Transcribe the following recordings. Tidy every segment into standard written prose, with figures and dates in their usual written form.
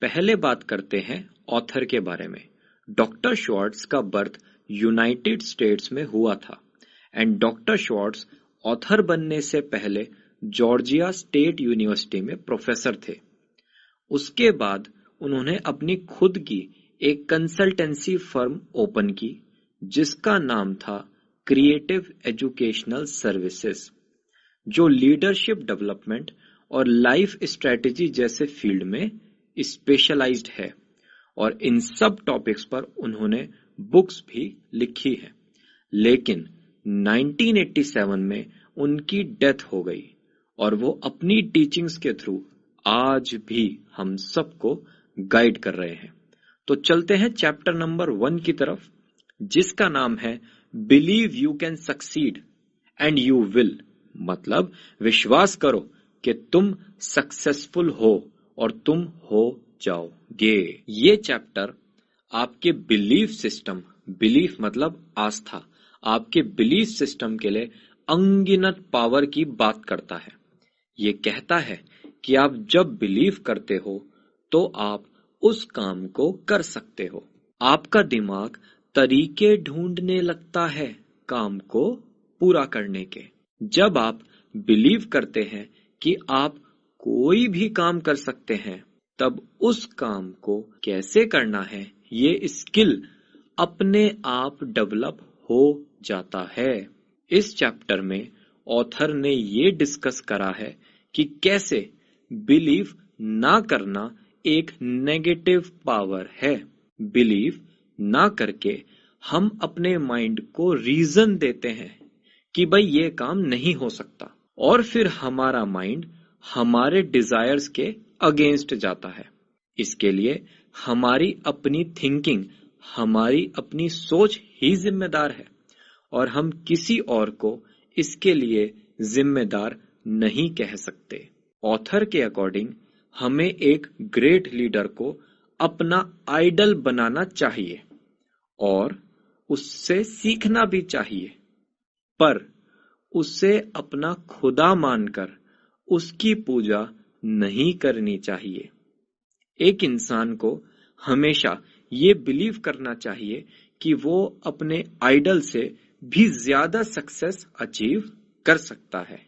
पहले बात करते हैं ऑथर के बारे में। डॉक्टर श्वार्ट्ज का बर्थ यूनाइटेड स्टेट्स में हुआ था एंड डॉक्टर श्वार्ट्ज ऑथर बनने से पहले जॉर्जिया स्टेट यूनिवर्सिटी में प्रोफेसर थे। उसके बाद उन्होंने अपनी खुद की एक कंसल्टेंसी फर्म ओपन की जिसका नाम था क्रिएटिव एजुकेशनल सर्विसेज, जो लीडरशिप डेवलपमेंट और लाइफ स्ट्रेटेजी जैसे फील्ड में स्पेशलाइज्ड है और इन सब टॉपिक्स पर उन्होंने बुक्स भी लिखी है। लेकिन 1987 में उनकी डेथ हो गई और वो अपनी टीचिंग्स के थ्रू आज भी हम सबको गाइड कर रहे हैं। तो चलते हैं चैप्टर नंबर 1 की तरफ, जिसका नाम है believe you can succeed and you will, मतलब विश्वास करो कि तुम सक्सेसफुल हो और तुम हो जाओगे। ये चैप्टर आपके बिलीफ सिस्टम, बिलीफ मतलब आस्था, आपके बिलीफ सिस्टम के लिए अनगिनत पावर की बात करता है। ये कहता है कि आप जब बिलीव करते हो तो आप उस काम को कर सकते हो। आपका दिमाग तरीके ढूंढने लगता है काम को पूरा करने के। जब आप बिलीव करते हैं कि आप कोई भी काम कर सकते हैं, तब उस काम को कैसे करना है ये स्किल अपने आप डेवलप हो जाता है। इस चैप्टर में ऑथर ने ये डिस्कस करा है कि कैसे बिलीव ना करना एक नेगेटिव पावर है। बिलीव ना करके हम अपने माइंड को रीजन देते हैं कि भाई ये काम नहीं हो सकता, और फिर हमारा माइंड हमारे डिजायर्स के अगेंस्ट जाता है। इसके लिए हमारी अपनी थिंकिंग, हमारी अपनी सोच ही जिम्मेदार है और हम किसी और को इसके लिए जिम्मेदार नहीं कह सकते। ऑथर के अकॉर्डिंग हमें एक ग्रेट लीडर को अपना आइडल बनाना चाहिए और उससे सीखना भी चाहिए, पर उसे अपना खुदा मानकर उसकी पूजा नहीं करनी चाहिए। एक इंसान को हमेशा ये बिलीव करना चाहिए कि वो अपने आइडल से भी ज्यादा सक्सेस अचीव कर सकता है।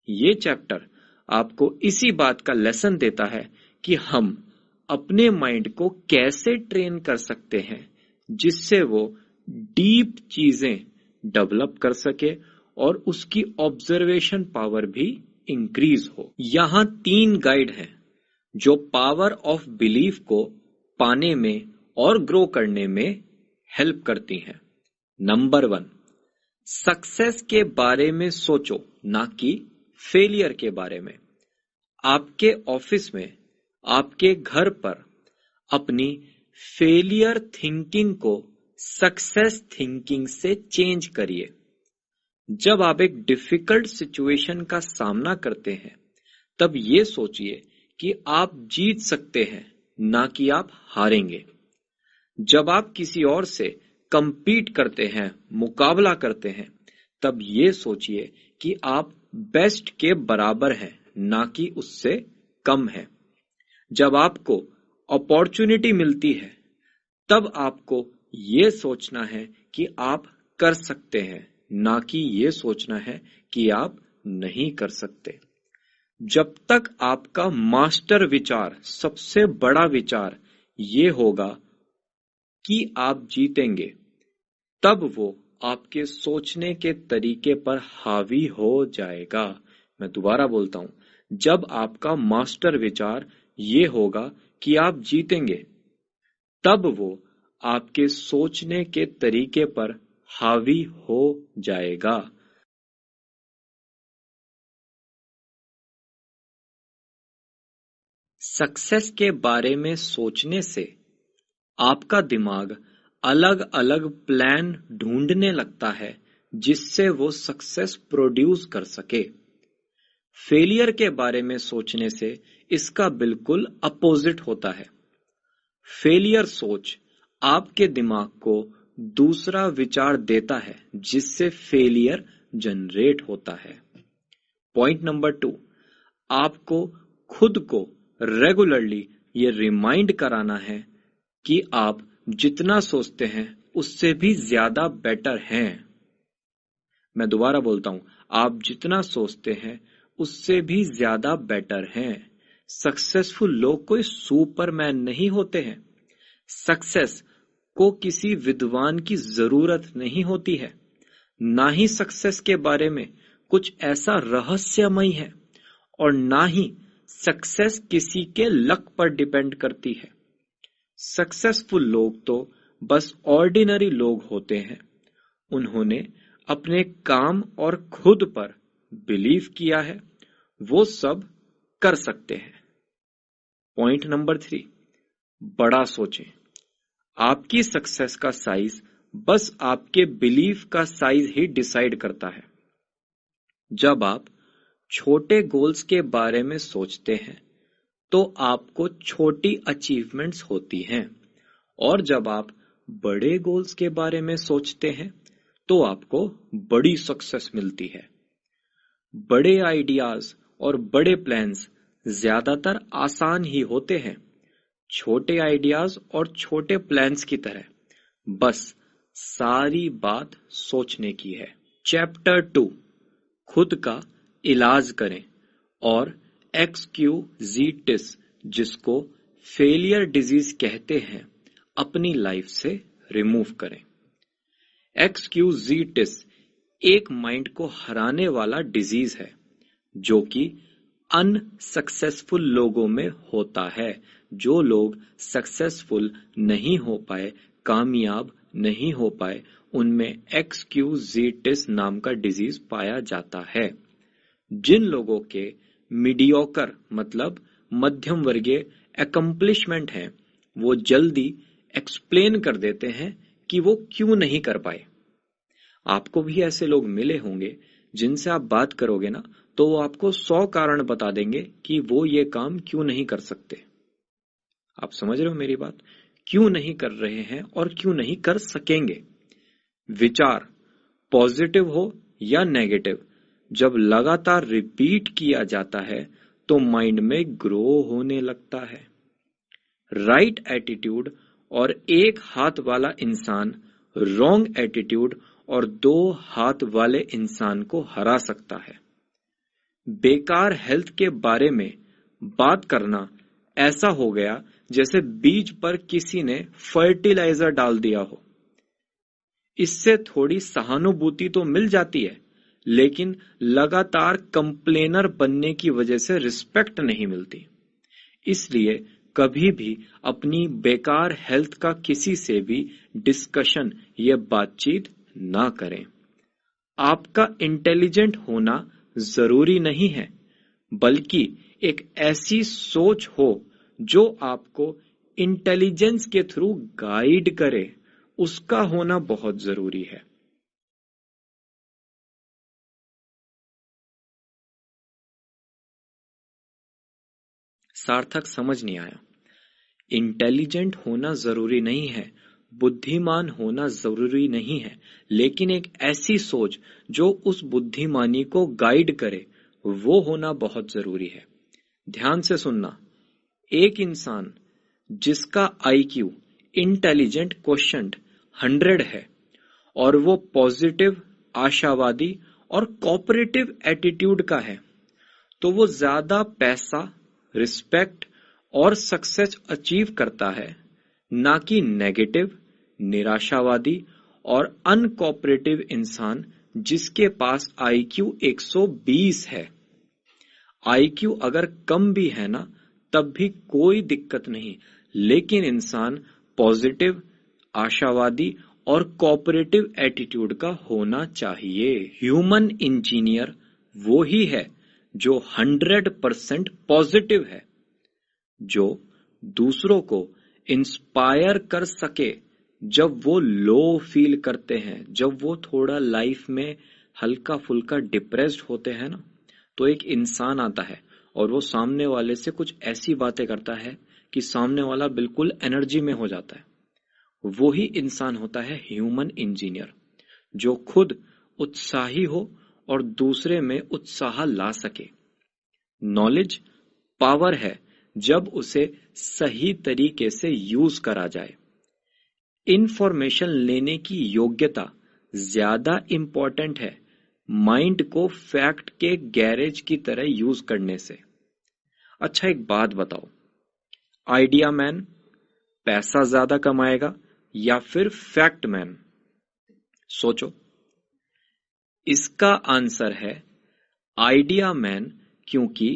ये चैप्टर आपको इसी बात का लेसन देता है कि हम अपने माइंड को कैसे ट्रेन कर सकते हैं जिससे वो डीप चीजें डेवलप कर सके और उसकी ऑब्जर्वेशन पावर भी इंक्रीज हो। यहाँ 3 गाइड हैं जो पावर ऑफ बिलीफ को पाने में और ग्रो करने में हेल्प करती हैं। नंबर 1, सक्सेस के बारे में सोचो, ना कि फेलियर के बारे में। आपके ऑफिस में, आपके घर पर अपनी फेलियर थिंकिंग को सक्सेस थिंकिंग से चेंज करिए। जब आप एक डिफिकल्ट सिचुएशन का सामना करते हैं, तब ये सोचिए कि आप जीत सकते हैं, ना कि आप हारेंगे। जब आप किसी और से कंपीट करते हैं, मुकाबला करते हैं, तब ये सोचिए कि आप बेस्ट के बराबर हैं, ना कि उससे कम है। जब आपको अपॉर्चुनिटी मिलती है, तब आपको ये सोचना है कि आप कर सकते हैं, ना कि ये सोचना है कि आप नहीं कर सकते। जब तक आपका मास्टर विचार, सबसे बड़ा विचार ये होगा कि आप जीतेंगे, तब वो आपके सोचने के तरीके पर हावी हो जाएगा। मैं दोबारा बोलता हूं, जब आपका मास्टर विचार ये होगा कि आप जीतेंगे, तब वो आपके सोचने के तरीके पर हावी हो जाएगा। सक्सेस के बारे में सोचने से आपका दिमाग अलग अलग प्लान ढूंढने लगता है जिससे वो सक्सेस प्रोड्यूस कर सके। फेलियर के बारे में सोचने से इसका बिल्कुल अपोजिट होता है। फेलियर सोच आपके दिमाग को दूसरा विचार देता है जिससे फेलियर जनरेट होता है। पॉइंट नंबर 2, आपको खुद को रेगुलरली ये रिमाइंड कराना है कि आप जितना सोचते हैं उससे भी ज्यादा बेटर हैं। मैं दोबारा बोलता हूं, आप जितना सोचते हैं उससे भी ज्यादा बेटर हैं। सक्सेसफुल लोग कोई सुपरमैन नहीं होते हैं। सक्सेस को किसी विद्वान की जरूरत नहीं होती है, ना ही सक्सेस के बारे में कुछ ऐसा रहस्यमय है, और ना ही सक्सेस किसी के लक पर डिपेंड करती है। सक्सेसफुल लोग तो बस ऑर्डिनरी लोग होते हैं। उन्होंने अपने काम और खुद पर बिलीव किया है, वो सब कर सकते हैं। पॉइंट नंबर 3, बड़ा सोचें। आपकी सक्सेस का साइज बस आपके बिलीफ का साइज ही डिसाइड करता है। जब आप छोटे गोल्स के बारे में सोचते हैं तो आपको छोटी अचीवमेंट्स होती हैं, और जब आप बड़े गोल्स के बारे में सोचते हैं तो आपको बड़ी सक्सेस मिलती है। बड़े आइडियाज और बड़े प्लान्स ज्यादातर आसान ही होते हैं, छोटे आइडियाज और छोटे प्लान्स की तरह। बस सारी बात सोचने की है। चैप्टर 2, खुद का इलाज करें और एक्सक्यूजिटिस, जिसको फेलियर डिजीज कहते हैं, अपनी लाइफ से रिमूव करें। एक्सक्यूजिटिस एक माइंड को हराने वाला डिजीज है जो कि अनसक्सेसफुल लोगों में होता है। जो लोग सक्सेसफुल नहीं हो पाए, कामयाब नहीं हो पाए, उनमें एक्सक्यूजिटिस नाम का डिजीज पाया जाता है। जिन लोगों के मीडियोकर मतलब मध्यम वर्गीय अकम्प्लिशमेंट है, वो जल्दी एक्सप्लेन कर देते हैं कि वो क्यों नहीं कर पाए। आपको भी ऐसे लोग मिले होंगे जिनसे आप बात करोगे ना, तो वो आपको 100 कारण बता देंगे कि वो ये काम क्यों नहीं कर सकते। आप समझ रहे हो मेरी बात? क्यों नहीं कर रहे हैं और क्यों नहीं कर सकेंगे। विचार पॉजिटिव हो या नेगेटिव, जब लगातार रिपीट किया जाता है तो माइंड में ग्रो होने लगता है। राइट एटीट्यूड और एक हाथ वाला इंसान रॉन्ग एटीट्यूड और 2 हाथ वाले इंसान को हरा सकता है। बेकार हेल्थ के बारे में बात करना ऐसा हो गया जैसे बीज पर किसी ने फर्टिलाइजर डाल दिया हो। इससे थोड़ी सहानुभूति तो मिल जाती है, लेकिन लगातार कंप्लेनर बनने की वजह से रिस्पेक्ट नहीं मिलती। इसलिए कभी भी अपनी बेकार हेल्थ का किसी से भी डिस्कशन या बातचीत ना करें। आपका इंटेलिजेंट होना जरूरी नहीं है, बल्कि एक ऐसी सोच हो जो आपको इंटेलिजेंस के थ्रू गाइड करे, उसका होना बहुत जरूरी है। सार्थक समझ नहीं आया। इंटेलिजेंट होना जरूरी नहीं है, बुद्धिमान होना जरूरी नहीं है, लेकिन एक ऐसी सोच जो उस बुद्धिमानी को गाइड करे, वो होना बहुत जरूरी है। ध्यान से सुनना। एक इंसान जिसका आईक्यू इंटेलिजेंट क्वोशंट 100 है और वो पॉजिटिव, आशावादी और कोऑपरेटिव एटीट्यूड का है, तो वो ज्यादा पैसा, रिस्पेक्ट और सक्सेस अचीव करता है, ना कि नेगेटिव, निराशावादी और अनकोऑपरेटिव इंसान जिसके पास आईक्यू 120 है। आईक्यू अगर कम भी है ना, तब भी कोई दिक्कत नहीं, लेकिन इंसान पॉजिटिव, आशावादी और कोऑपरेटिव एटीट्यूड का होना चाहिए। ह्यूमन इंजीनियर वो ही है जो 100% पॉजिटिव है, जो दूसरों को इंस्पायर कर सके जब वो लो फील करते हैं, जब वो थोड़ा लाइफ में हल्का फुल्का डिप्रेस्ड होते हैं ना, तो एक इंसान आता है और वो सामने वाले से कुछ ऐसी बातें करता है कि सामने वाला बिल्कुल एनर्जी में हो जाता है। वो ही इंसान होता है ह्यूमन इंजीनियर, जो खुद उत्साही हो और दूसरे में उत्साह ला सके। नॉलेज पावर है जब उसे सही तरीके से यूज करा जाए। इंफॉर्मेशन लेने की योग्यता ज्यादा इंपॉर्टेंट है माइंड को फैक्ट के गैरेज की तरह यूज करने से। अच्छा, एक बात बताओ, आइडिया मैन पैसा ज्यादा कमाएगा या फिर फैक्ट मैन? सोचो। इसका आंसर है आइडिया मैन, क्योंकि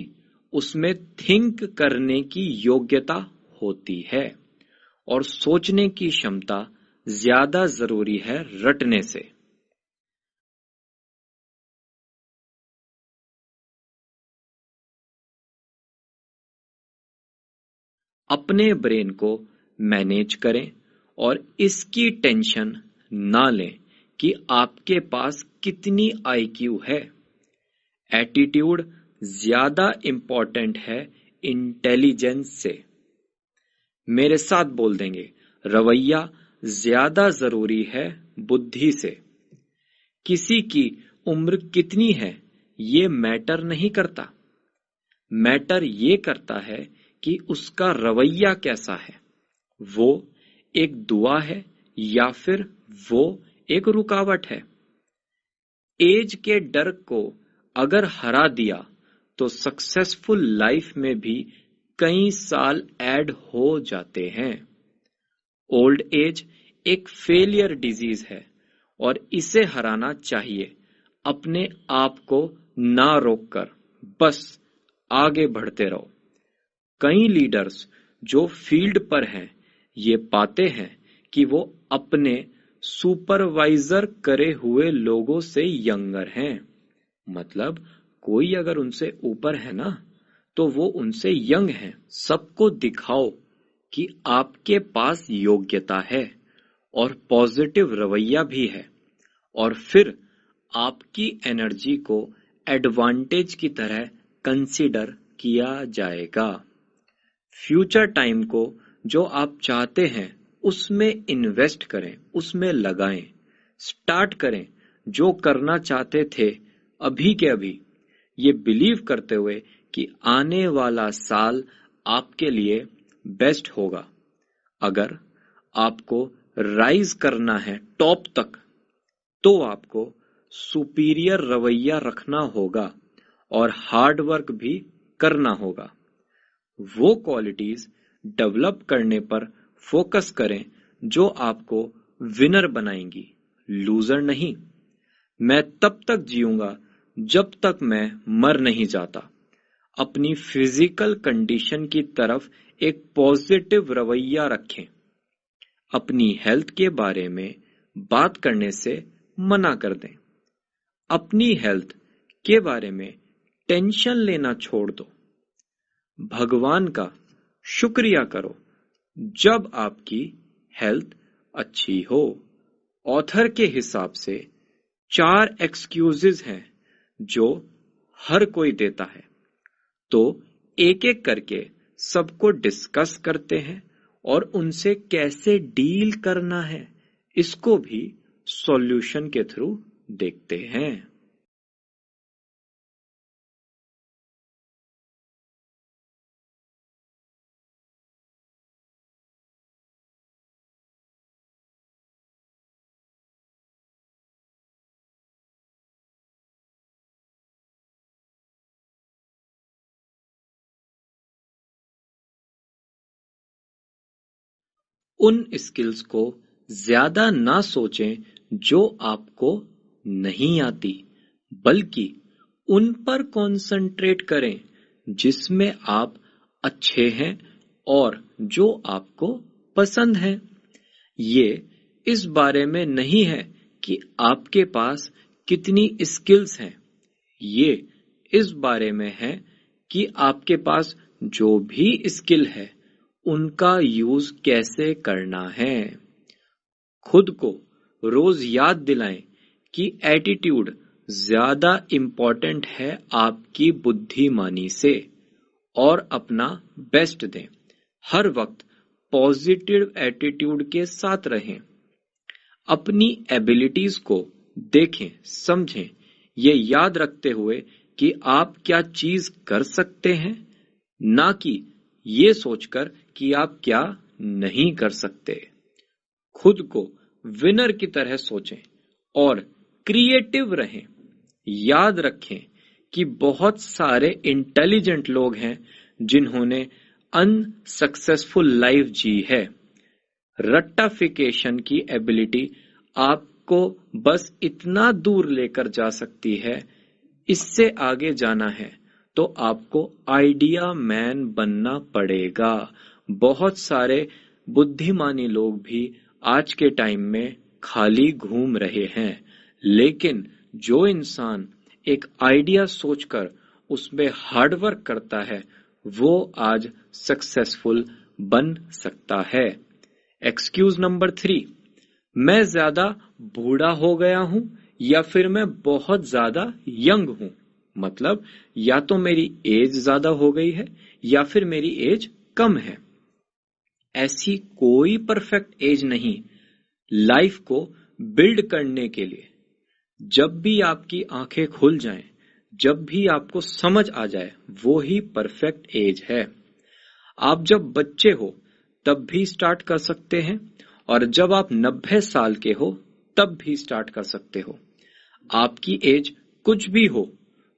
उसमें थिंक करने की योग्यता होती है और सोचने की क्षमता ज्यादा जरूरी है रटने से। अपने ब्रेन को मैनेज करें और इसकी टेंशन ना लें कि आपके पास कितनी आईक्यू है। एटीट्यूड ज्यादा इंपॉर्टेंट है इंटेलिजेंस से। मेरे साथ बोल देंगे, रवैया ज्यादा जरूरी है बुद्धि से। किसी की उम्र कितनी है ये मैटर नहीं करता, मैटर ये करता है कि उसका रवैया कैसा है। वो एक दुआ है या फिर वो एक रुकावट है। एज के डर को अगर हरा दिया तो सक्सेसफुल लाइफ में भी कई साल ऐड हो जाते हैं। ओल्ड एज एक फेलियर डिजीज है और इसे हराना चाहिए, अपने आप को ना रोककर बस आगे बढ़ते रहो। कई लीडर्स जो फील्ड पर हैं ये पाते हैं कि वो अपने सुपरवाइजर करे हुए लोगों से यंगर हैं। मतलब कोई अगर उनसे ऊपर है ना तो वो उनसे यंग है। सबको दिखाओ कि आपके पास योग्यता है और पॉजिटिव रवैया भी है, और फिर आपकी एनर्जी को एडवांटेज की तरह कंसीडर किया जाएगा। फ्यूचर टाइम को जो आप चाहते हैं उसमें इन्वेस्ट करें, उसमें लगाएं। स्टार्ट करें जो करना चाहते थे अभी के अभी, ये बिलीव करते हुए कि आने वाला साल आपके लिए बेस्ट होगा। अगर आपको राइज करना है टॉप तक तो आपको सुपीरियर रवैया रखना होगा और हार्ड वर्क भी करना होगा। वो क्वालिटीज डेवलप करने पर फोकस करें जो आपको विनर बनाएंगी, लूजर नहीं। मैं तब तक जीऊंगा जब तक मैं मर नहीं जाता। अपनी फिजिकल कंडीशन की तरफ एक पॉजिटिव रवैया रखें। अपनी हेल्थ के बारे में बात करने से मना कर दें। अपनी हेल्थ के बारे में टेंशन लेना छोड़ दो। भगवान का शुक्रिया करो जब आपकी हेल्थ अच्छी हो। ऑथर के हिसाब से 4 एक्सक्यूजेस हैं जो हर कोई देता है, तो एक एक करके सबको डिस्कस करते हैं और उनसे कैसे डील करना है इसको भी सॉल्यूशन के थ्रू देखते हैं। उन स्किल्स को ज्यादा ना सोचें जो आपको नहीं आती, बल्कि उन पर कंसंट्रेट करें जिसमें आप अच्छे हैं और जो आपको पसंद है। ये इस बारे में नहीं है कि आपके पास कितनी स्किल्स हैं, ये इस बारे में है कि आपके पास जो भी स्किल है उनका यूज कैसे करना है। खुद को रोज याद दिलाएं कि एटीट्यूड ज्यादा इम्पोर्टेंट है आपकी बुद्धिमानी से, और अपना बेस्ट दें। हर वक्त पॉजिटिव एटीट्यूड के साथ रहें। अपनी एबिलिटीज को देखें, समझें, ये याद रखते हुए कि आप क्या चीज कर सकते हैं, ना कि ये सोचकर कि आप क्या नहीं कर सकते। खुद को विनर की तरह सोचें और क्रिएटिव रहें। याद रखें कि बहुत सारे इंटेलिजेंट लोग हैं जिन्होंने अनसक्सेसफुल लाइफ जी है। रट्टाफिकेशन की एबिलिटी आपको बस इतना दूर लेकर जा सकती है। इससे आगे जाना है तो आपको आइडिया मैन बनना पड़ेगा। बहुत सारे बुद्धिमानी लोग भी आज के टाइम में खाली घूम रहे हैं, लेकिन जो इंसान एक आइडिया सोचकर उसमें हार्डवर्क करता है वो आज सक्सेसफुल बन सकता है। एक्सक्यूज नंबर 3, मैं ज्यादा बूढ़ा हो गया हूं या फिर मैं बहुत ज्यादा यंग हूं। मतलब या तो मेरी एज ज्यादा हो गई है या फिर मेरी एज कम है। ऐसी कोई परफेक्ट एज नहीं लाइफ को बिल्ड करने के लिए। जब भी आपकी आंखें खुल जाएं, जब भी आपको समझ आ जाए, वो ही परफेक्ट एज है। आप जब बच्चे हो तब भी स्टार्ट कर सकते हैं और जब आप 90 साल के हो तब भी स्टार्ट कर सकते हो। आपकी एज कुछ भी हो,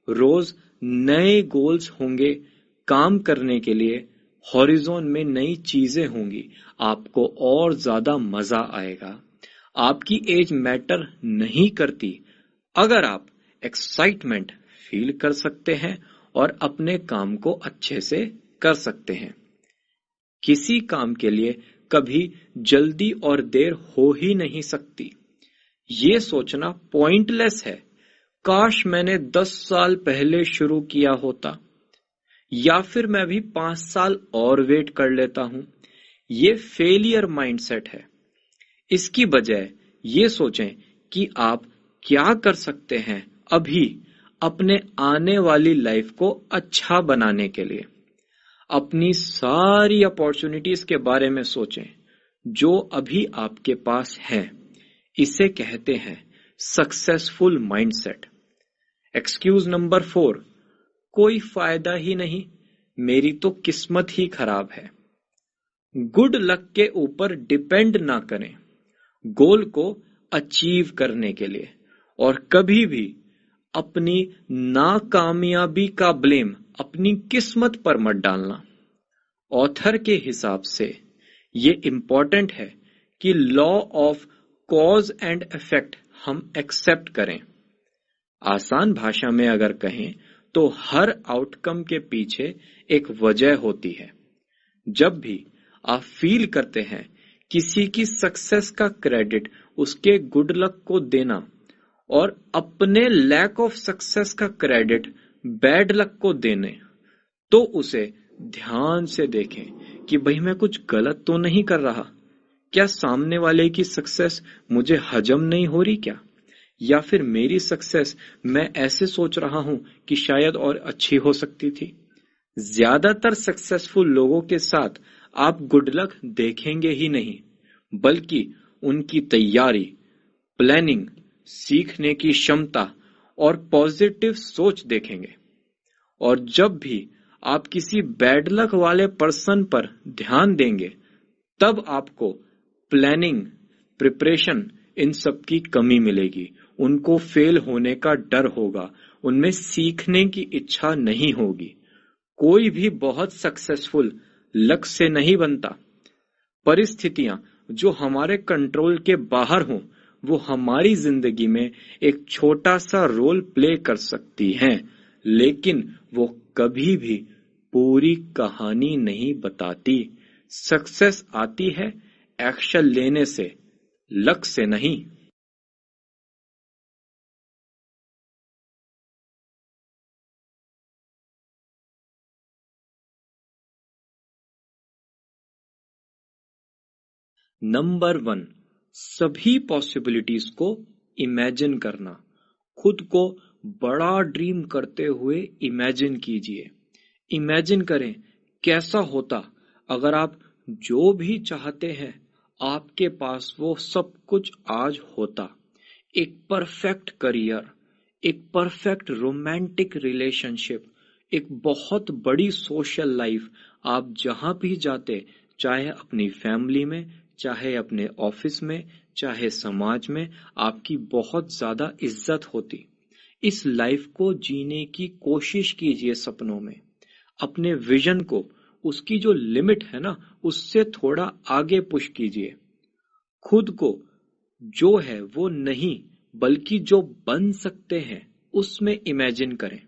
रोज नए गोल्स होंगे काम करने के लिए। हॉरिजॉन में नई चीजें होंगी, आपको और ज्यादा मजा आएगा। आपकी एज मैटर नहीं करती अगर आप एक्साइटमेंट फील कर सकते हैं और अपने काम को अच्छे से कर सकते हैं। किसी काम के लिए कभी जल्दी और देर हो ही नहीं सकती। ये सोचना पॉइंटलेस है, काश मैंने 10 साल पहले शुरू किया होता, या फिर मैं भी 5 साल और वेट कर लेता हूं। ये फेलियर माइंडसेट है। इसकी बजाय ये सोचें कि आप क्या कर सकते हैं अभी अपने आने वाली लाइफ को अच्छा बनाने के लिए। अपनी सारी अपॉर्चुनिटीज के बारे में सोचें जो अभी आपके पास है। इसे कहते हैं सक्सेसफुल माइंडसेट। एक्सक्यूज नंबर 4, कोई फायदा ही नहीं, मेरी तो किस्मत ही खराब है। गुड लक के ऊपर डिपेंड ना करें गोल को अचीव करने के लिए, और कभी भी अपनी नाकामयाबी का ब्लेम अपनी किस्मत पर मत डालना। ऑथर के हिसाब से ये इम्पोर्टेंट है कि law of cause and effect हम एक्सेप्ट करें। आसान भाषा में अगर कहें तो हर आउटकम के पीछे एक वजह होती है। जब भी आप फील करते हैं किसी की सक्सेस का क्रेडिट उसके गुड लक को देना और अपने लैक ऑफ सक्सेस का क्रेडिट बैड लक को देने, तो उसे ध्यान से देखें कि भाई मैं कुछ गलत तो नहीं कर रहा। क्या सामने वाले की सक्सेस मुझे हजम नहीं हो रही क्या? या फिर मेरी सक्सेस मैं ऐसे सोच रहा हूं कि शायद और अच्छी हो सकती थी। ज्यादातर सक्सेसफुल लोगों के साथ आप गुड लक देखेंगे ही नहीं, बल्कि उनकी तैयारी, प्लानिंग, सीखने की क्षमता और पॉजिटिव सोच देखेंगे। और जब भी आप किसी बैड लक वाले पर्सन पर ध्यान देंगे तब आपको प्लानिंग, प्रिपरेशन इन सब की कमी मिलेगी। उनको फेल होने का डर होगा, उनमें सीखने की इच्छा नहीं होगी। कोई भी बहुत सक्सेसफुल लक से नहीं बनता। परिस्थितियां जो हमारे कंट्रोल के बाहर हों वो हमारी जिंदगी में एक छोटा सा रोल प्ले कर सकती हैं, लेकिन वो कभी भी पूरी कहानी नहीं बताती। सक्सेस आती है एक्शन लेने से, लक से नहीं। नंबर 1, सभी पॉसिबिलिटीज को इमेजिन करना। खुद को बड़ा ड्रीम करते हुए इमेजिन कीजिए। इमेजिन करें कैसा होता अगर आप जो भी चाहते हैं आपके पास वो सब कुछ आज होता। एक परफेक्ट करियर, एक परफेक्ट रोमांटिक रिलेशनशिप, एक बहुत बड़ी सोशल लाइफ आप जहां भी जाते, चाहे अपनी फैमिली में, चाहे अपने ऑफिस में, चाहे समाज में, आपकी बहुत ज्यादा इज्जत होती। इस लाइफ को जीने की कोशिश कीजिए सपनों में। अपने विजन को, उसकी जो लिमिट है ना, उससे थोड़ा आगे पुश कीजिए। खुद को जो है वो नहीं, बल्कि जो बन सकते हैं उसमें इमेजिन करें।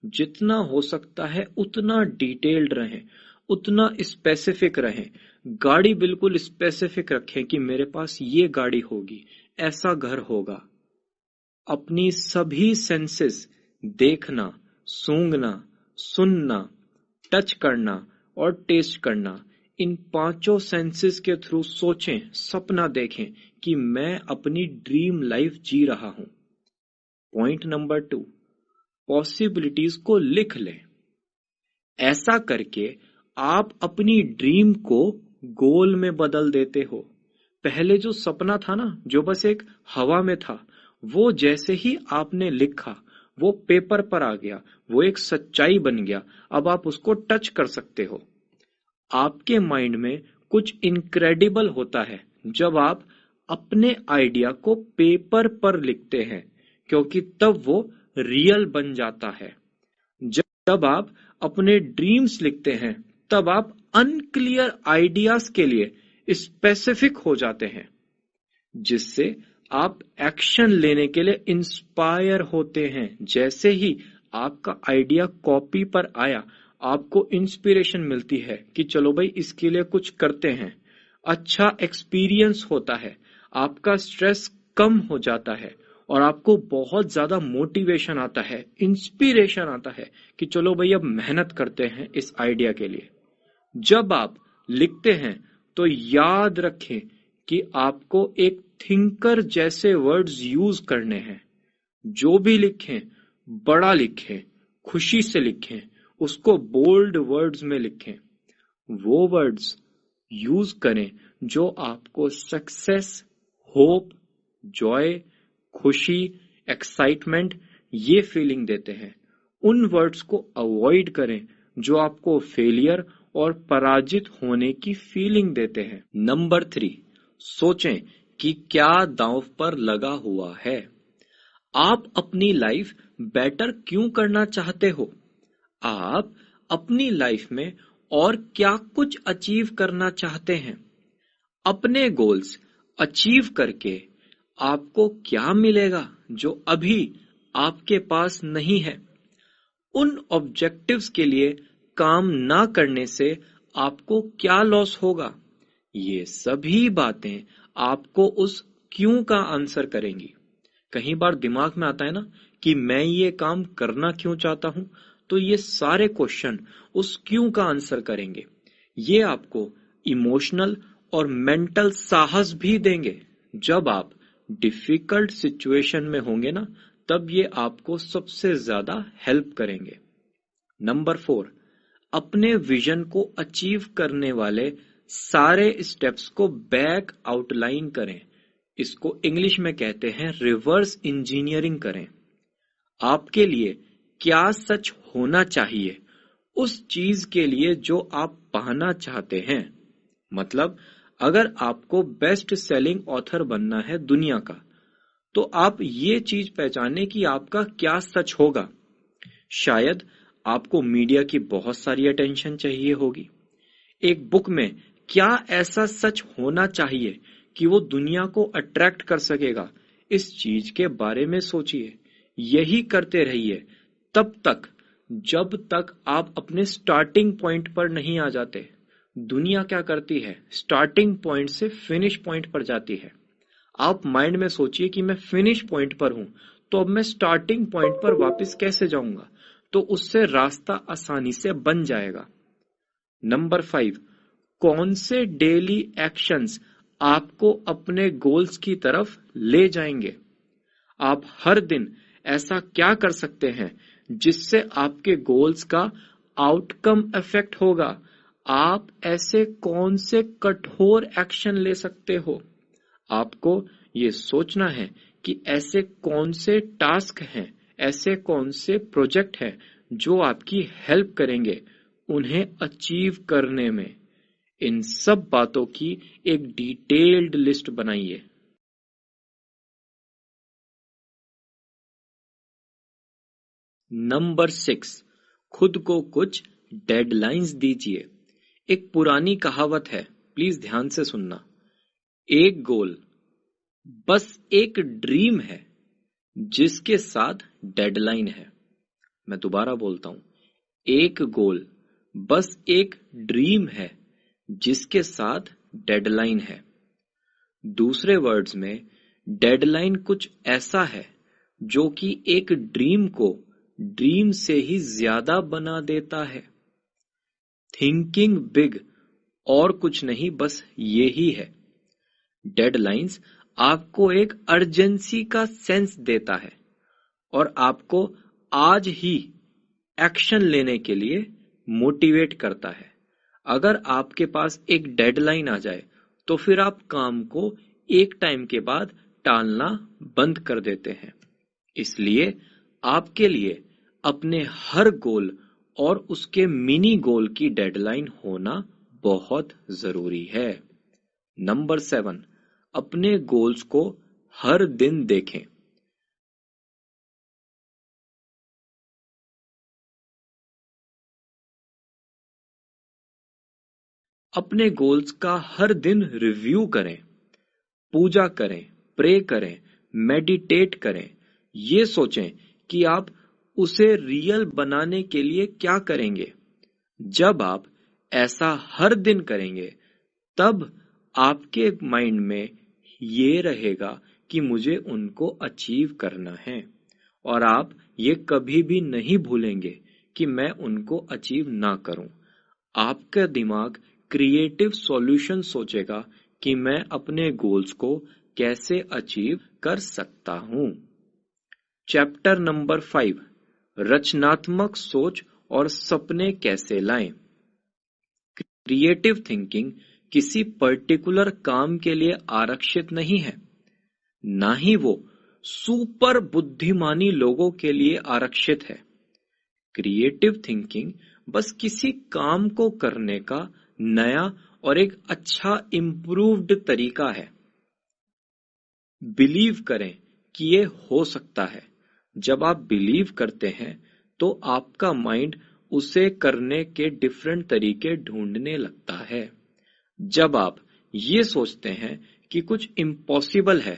जितना हो सकता है उतना डिटेल्ड रहें, उतना स्पेसिफिक रहें। गाड़ी बिल्कुल स्पेसिफिक रखें कि मेरे पास ये गाड़ी होगी, ऐसा घर होगा। अपनी सभी सेंसेस, देखना, सूंघना, सुनना, टच करना और टेस्ट करना, इन पांचों सेंसेस के थ्रू सोचें, सपना देखें कि मैं अपनी ड्रीम लाइफ जी रहा हूं। पॉइंट नंबर 2, पॉसिबिलिटीज को लिख लें। ऐसा करके आप अपनी ड्रीम को गोल में बदल देते हो। पहले जो सपना था ना, जो बस एक हवा में था, वो जैसे ही आपने लिखा, वो पेपर पर आ गया, वो एक सच्चाई बन गया। अब आप उसको टच कर सकते हो। आपके माइंड में कुछ इनक्रेडिबल होता है जब आप अपने आइडिया को पेपर पर लिखते हैं, क्योंकि तब वो रियल बन जाता है। जब आप अपने ड्रीम्स लिखते हैं, तब आप अनक्लियर आइडियाज के लिए स्पेसिफिक हो जाते हैं, जिससे आप एक्शन लेने के लिए इंस्पायर होते हैं। जैसे ही आपका आइडिया कॉपी पर आया, आपको इंस्पिरेशन मिलती है कि चलो भाई इसके लिए कुछ करते हैं। अच्छा एक्सपीरियंस होता है, आपका स्ट्रेस कम हो जाता है और आपको बहुत ज्यादा मोटिवेशन आता है, इंस्पिरेशन आता है कि चलो भाई अब मेहनत करते हैं इस आइडिया के लिए। जब आप लिखते हैं तो याद रखें कि आपको एक थिंकर जैसे वर्ड्स यूज करने हैं। जो भी लिखें, बड़ा लिखें, खुशी से लिखें, उसको बोल्ड वर्ड्स में लिखें। वो वर्ड्स यूज करें जो आपको सक्सेस, होप, जॉय, खुशी, एक्साइटमेंट, ये फीलिंग देते हैं। उन वर्ड्स को अवॉइड करें जो आपको फेलियर और पराजित होने की फीलिंग देते हैं। नंबर 3, सोचें कि क्या दांव पर लगा हुआ है। आप अपनी लाइफ बेटर क्यों करना चाहते हो? आप अपनी लाइफ में और क्या कुछ अचीव करना चाहते हैं? अपने गोल्स अचीव करके आपको क्या मिलेगा जो अभी आपके पास नहीं है? उन ऑब्जेक्टिव्स के लिए काम ना करने से आपको क्या लॉस होगा? ये सभी बातें आपको उस क्यों का आंसर करेंगी। कई बार दिमाग में आता है ना कि मैं ये काम करना क्यों चाहता हूं, तो ये सारे क्वेश्चन उस क्यों का आंसर करेंगे। ये आपको इमोशनल और मेंटल साहस भी देंगे। जब आप डिफिकल्ट सिचुएशन में होंगे ना, तब ये आपको सबसे ज्यादा हेल्प करेंगे। नंबर 4, अपने विजन को अचीव करने वाले सारे स्टेप्स को बैक आउटलाइन करें। इसको इंग्लिश में कहते हैं रिवर्स इंजीनियरिंग करें। आपके लिए क्या सच होना चाहिए उस चीज के लिए जो आप पाना चाहते हैं। मतलब अगर आपको बेस्ट सेलिंग ऑथर बनना है दुनिया का, तो आप ये चीज पहचाने कि आपका क्या सच होगा। शायद आपको मीडिया की बहुत सारी अटेंशन चाहिए होगी। एक बुक में क्या ऐसा सच होना चाहिए कि वो दुनिया को अट्रैक्ट कर सकेगा, इस चीज के बारे में सोचिए। यही करते रहिए तब तक जब तक आप अपने स्टार्टिंग पॉइंट पर नहीं आ जाते। दुनिया क्या करती है, स्टार्टिंग पॉइंट से फिनिश पॉइंट पर जाती है। आप माइंड में सोचिए कि मैं फिनिश पॉइंट पर हूं, तो अब मैं स्टार्टिंग पॉइंट पर वापस कैसे जाऊंगा, तो उससे रास्ता आसानी से बन जाएगा। नंबर 5, कौन से डेली एक्शंस आपको अपने गोल्स की तरफ ले जाएंगे। आप हर दिन ऐसा क्या कर सकते हैं जिससे आपके गोल्स का आउटकम इफेक्ट होगा। आप ऐसे कौन से कठोर एक्शन ले सकते हो। आपको ये सोचना है कि ऐसे कौन से टास्क हैं, ऐसे कौन से प्रोजेक्ट हैं जो आपकी हेल्प करेंगे उन्हें अचीव करने में। इन सब बातों की एक डिटेल्ड लिस्ट बनाइए। नंबर 6, खुद को कुछ डेडलाइंस दीजिए। एक पुरानी कहावत है, प्लीज ध्यान से सुनना। एक गोल बस एक ड्रीम है जिसके साथ डेडलाइन है। मैं दोबारा बोलता हूं, एक गोल बस एक ड्रीम है जिसके साथ डेडलाइन है। दूसरे वर्ड्स में, डेडलाइन कुछ ऐसा है जो कि एक ड्रीम को ड्रीम से ही ज्यादा बना देता है। थिंकिंग बिग और कुछ नहीं, बस ये ही है। डेडलाइंस आपको एक अर्जेंसी का सेंस देता है और आपको आज ही एक्शन लेने के लिए मोटिवेट करता है। अगर आपके पास एक डेडलाइन आ जाए तो फिर आप काम को एक टाइम के बाद टालना बंद कर देते हैं। इसलिए आपके लिए अपने हर गोल और उसके मिनी गोल की डेडलाइन होना बहुत जरूरी है। नंबर 7, अपने गोल्स को हर दिन देखें। अपने गोल्स का हर दिन रिव्यू करें, पूजा करें, प्रे करें, मेडिटेट करें। ये सोचें कि आप उसे रियल बनाने के लिए क्या करेंगे। जब आप ऐसा हर दिन करेंगे तब आपके माइंड में ये रहेगा कि मुझे उनको अचीव करना है, और आप ये कभी भी नहीं भूलेंगे कि मैं उनको अचीव ना करूं। आपका दिमाग क्रिएटिव सॉल्यूशन सोचेगा कि मैं अपने गोल्स को कैसे अचीव कर सकता हूं। चैप्टर नंबर 5, रचनात्मक सोच और सपने कैसे लाएं। क्रिएटिव थिंकिंग किसी पर्टिकुलर काम के लिए आरक्षित नहीं है, ना ही वो सुपर बुद्धिमानी लोगों के लिए आरक्षित है। क्रिएटिव थिंकिंग बस किसी काम को करने का नया और एक अच्छा इम्प्रूव्ड तरीका है। बिलीव करें कि ये हो सकता है। जब आप बिलीव करते हैं तो आपका माइंड उसे करने के डिफरेंट तरीके ढूंढने लगता है। जब आप ये सोचते हैं कि कुछ इम्पॉसिबल है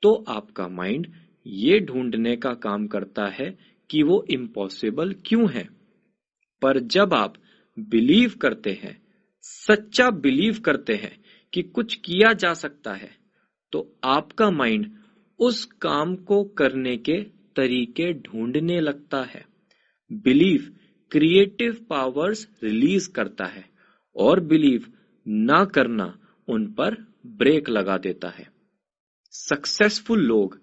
तो आपका माइंड ये ढूंढने का काम करता है कि वो इम्पॉसिबल क्यों है। पर जब आप बिलीव करते हैं, सच्चा बिलीव करते हैं कि कुछ किया जा सकता है, तो आपका माइंड उस काम को करने के तरीके ढूंढने लगता है। बिलीव क्रिएटिव पावर्स रिलीज करता है और बिलीव ना करना उन पर ब्रेक लगा देता है। सक्सेसफुल लोग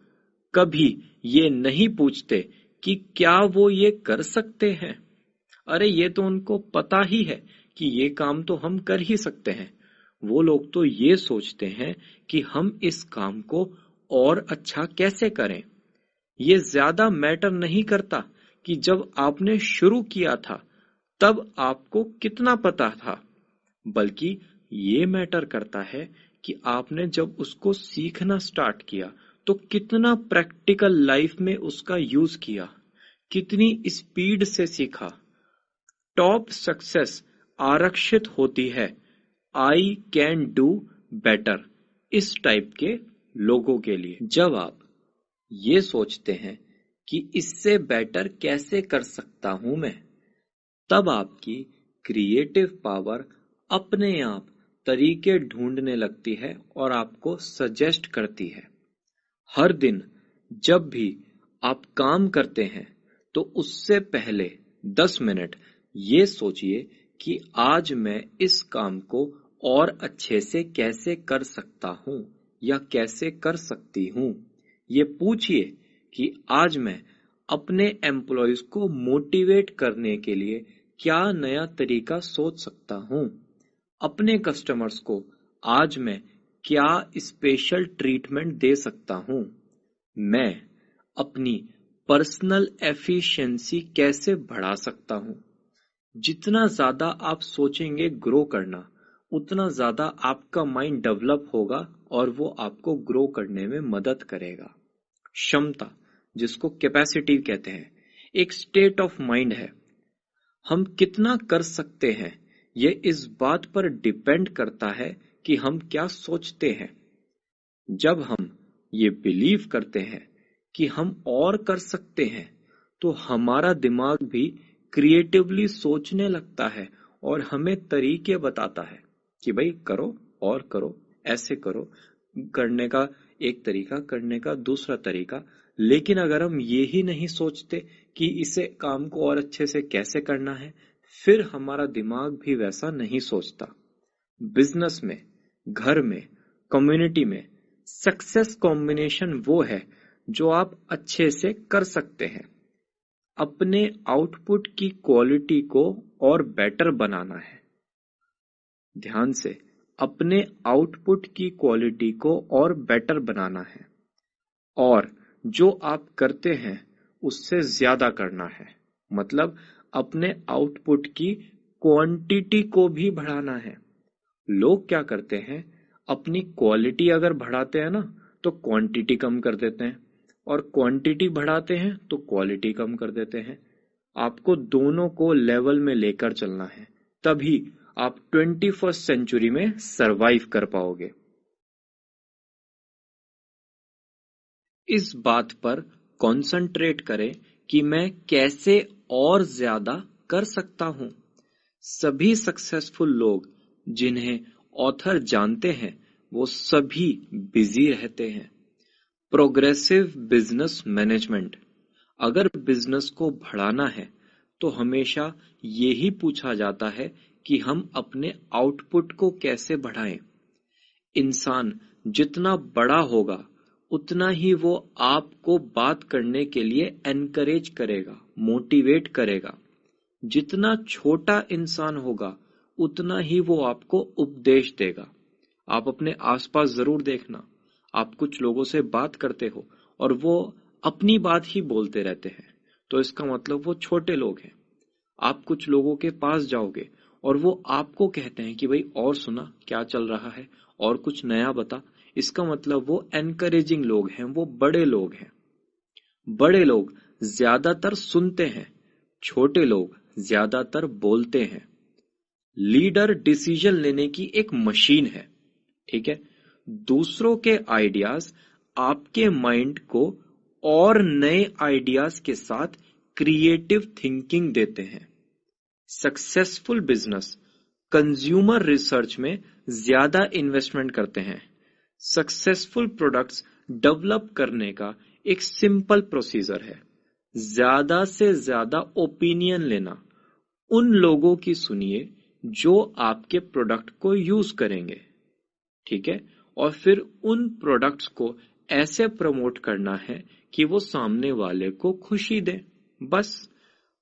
कभी ये नहीं पूछते कि क्या वो ये कर सकते हैं। अरे ये तो उनको पता ही है कि ये काम तो हम कर ही सकते हैं। वो लोग तो ये सोचते हैं कि हम इस काम को और अच्छा कैसे करें। ये ज्यादा मैटर नहीं करता कि जब आपने शुरू किया था तब आपको कितना पता था, बल्कि ये मैटर करता है कि आपने जब उसको सीखना स्टार्ट किया तो कितना प्रैक्टिकल लाइफ में उसका यूज किया, कितनी स्पीड से सीखा। टॉप सक्सेस आरक्षित होती है आई कैन डू बेटर इस टाइप के लोगों के लिए। जब आप ये सोचते हैं कि इससे बेटर कैसे कर सकता हूं मैं, तब आपकी क्रिएटिव पावर अपने आप तरीके ढूंढने लगती है और आपको सजेस्ट करती है। हर दिन जब भी आप काम करते हैं तो उससे पहले 10 मिनट ये सोचिए कि आज मैं इस काम को और अच्छे से कैसे कर सकता हूं या कैसे कर सकती हूं। ये पूछिए कि आज मैं अपने एम्प्लॉयज को मोटिवेट करने के लिए क्या नया तरीका सोच सकता हूं। अपने कस्टमर्स को आज मैं क्या स्पेशल ट्रीटमेंट दे सकता हूं। मैं अपनी पर्सनल एफिशिएंसी कैसे बढ़ा सकता हूं? जितना ज्यादा आप सोचेंगे ग्रो करना, उतना ज्यादा आपका माइंड डेवलप होगा और वो आपको ग्रो करने में मदद करेगा। क्षमता, जिसको कैपेसिटी कहते हैं, एक स्टेट ऑफ माइंड है। हम कितना कर सकते हैं, ये इस बात पर डिपेंड करता है कि हम क्या सोचते हैं। जब हम ये बिलीव करते हैं कि हम और कर सकते हैं, तो हमारा दिमाग भी क्रिएटिवली सोचने लगता है और हमें तरीके बताता है कि भाई करो और करो, ऐसे करो, करने का एक तरीका, करने का दूसरा तरीका। लेकिन अगर हम ये ही नहीं सोचते कि इसे काम को और अच्छे से कैसे करना है, फिर हमारा दिमाग भी वैसा नहीं सोचता। बिजनेस में, घर में, कम्युनिटी में सक्सेस कॉम्बिनेशन वो है जो आप अच्छे से कर सकते हैं। अपने आउटपुट की क्वालिटी को और बेटर बनाना है। ध्यान से, अपने आउटपुट की क्वालिटी को और बेटर बनाना है और जो आप करते हैं उससे ज्यादा करना है। मतलब अपने आउटपुट की क्वांटिटी को भी बढ़ाना है। लोग क्या करते हैं, अपनी क्वालिटी अगर बढ़ाते हैं ना, तो क्वांटिटी कम कर देते हैं, और क्वांटिटी बढ़ाते हैं तो क्वालिटी कम कर देते हैं। आपको दोनों को लेवल में लेकर चलना है, तभी आप 21st सेंचुरी में सरवाइव कर पाओगे। इस बात पर कंसंट्रेट करें कि मैं कैसे और ज्यादा कर सकता हूं। सभी सक्सेसफुल लोग जिन्हें ऑथर जानते हैं, वो सभी बिजी रहते हैं। प्रोग्रेसिव बिजनेस मैनेजमेंट, अगर बिजनेस को बढ़ाना है तो हमेशा यही पूछा जाता है कि हम अपने आउटपुट को कैसे बढ़ाएं। इंसान जितना बड़ा होगा, उतना ही वो आपको बात करने के लिए एनकरेज करेगा, मोटिवेट करेगा। जितना छोटा इंसान होगा, उतना ही वो आपको उपदेश देगा। आप अपने आसपास जरूर देखना, आप कुछ लोगों से बात करते हो और वो अपनी बात ही बोलते रहते हैं, तो इसका मतलब वो छोटे लोग हैं। आप कुछ लोगों के पास जाओगे और वो आपको कहते हैं कि भाई और सुना क्या चल रहा है, और कुछ नया बता, इसका मतलब वो एनकरेजिंग लोग हैं, वो बड़े लोग हैं। बड़े लोग ज्यादातर सुनते हैं, छोटे लोग ज्यादातर बोलते हैं। लीडर डिसीजन लेने की एक मशीन है, ठीक है। दूसरों के आइडियाज आपके माइंड को और नए आइडियाज के साथ क्रिएटिव थिंकिंग देते हैं। सक्सेसफुल बिजनेस कंज्यूमर रिसर्च में ज्यादा इन्वेस्टमेंट करते हैं। सक्सेसफुल प्रोडक्ट्स डेवलप करने का एक सिंपल प्रोसीजर है। ज्यादा से ज्यादा ओपिनियन लेना, उन लोगों की सुनिए जो आपके प्रोडक्ट को यूज करेंगे, ठीक है। और फिर उन प्रोडक्ट्स को ऐसे प्रमोट करना है कि वो सामने वाले को खुशी दे। बस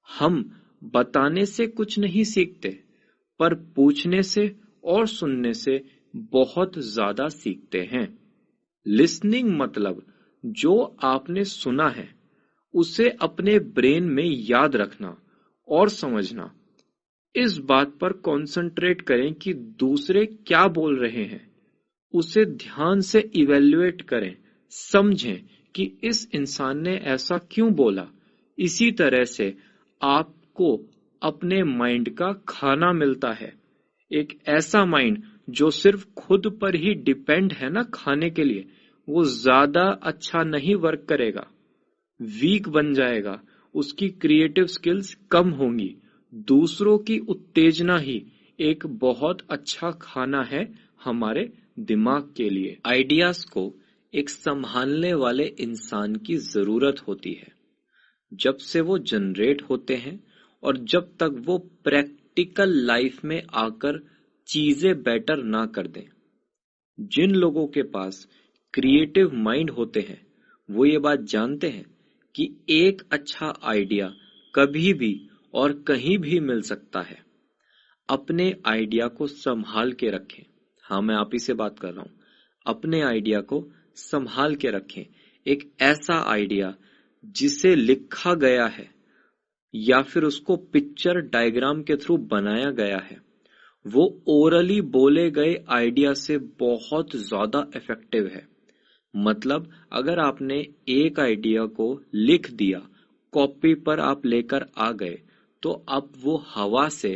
हम बताने से कुछ नहीं सीखते, पर पूछने से और सुनने से बहुत ज्यादा सीखते हैं। लिसनिंग मतलब जो आपने सुना है उसे अपने ब्रेन में याद रखना और समझना। इस बात पर कंसंट्रेट करें कि दूसरे क्या बोल रहे हैं, उसे ध्यान से इवेल्युएट करें, समझें कि इस इंसान ने ऐसा क्यों बोला। इसी तरह से आपको अपने माइंड का खाना मिलता है। एक ऐसा माइंड जो सिर्फ खुद पर ही डिपेंड है ना खाने के लिए, वो ज्यादा अच्छा नहीं वर्क करेगा, वीक बन जाएगा, उसकी क्रिएटिव स्किल्स कम होंगी। दूसरों की उत्तेजना ही एक बहुत अच्छा खाना है हमारे दिमाग के लिए। आइडियाज को एक संभालने वाले इंसान की जरूरत होती है। जब से वो जनरेट होते हैं और जब तक वो प्रैक्टिकल लाइफ में आकर चीजें बेटर ना कर दें। जिन लोगों के पास क्रिएटिव माइंड होते हैं, वो ये बात जानते हैं कि एक अच्छा आइडिया कभी भी और कहीं भी मिल सकता है। अपने आइडिया को संभाल के रखें। हाँ, मैं आप ही से बात कर रहा हूं। अपने आइडिया को संभाल के रखें। एक ऐसा आइडिया जिसे लिखा गया है या फिर उसको पिक्चर डायग्राम के थ्रू बनाया गया है, वो ओरली बोले गए आइडिया से बहुत ज्यादा इफेक्टिव है। मतलब अगर आपने एक आइडिया को लिख दिया, कॉपी पर आप लेकर आ गए, तो अब वो हवा से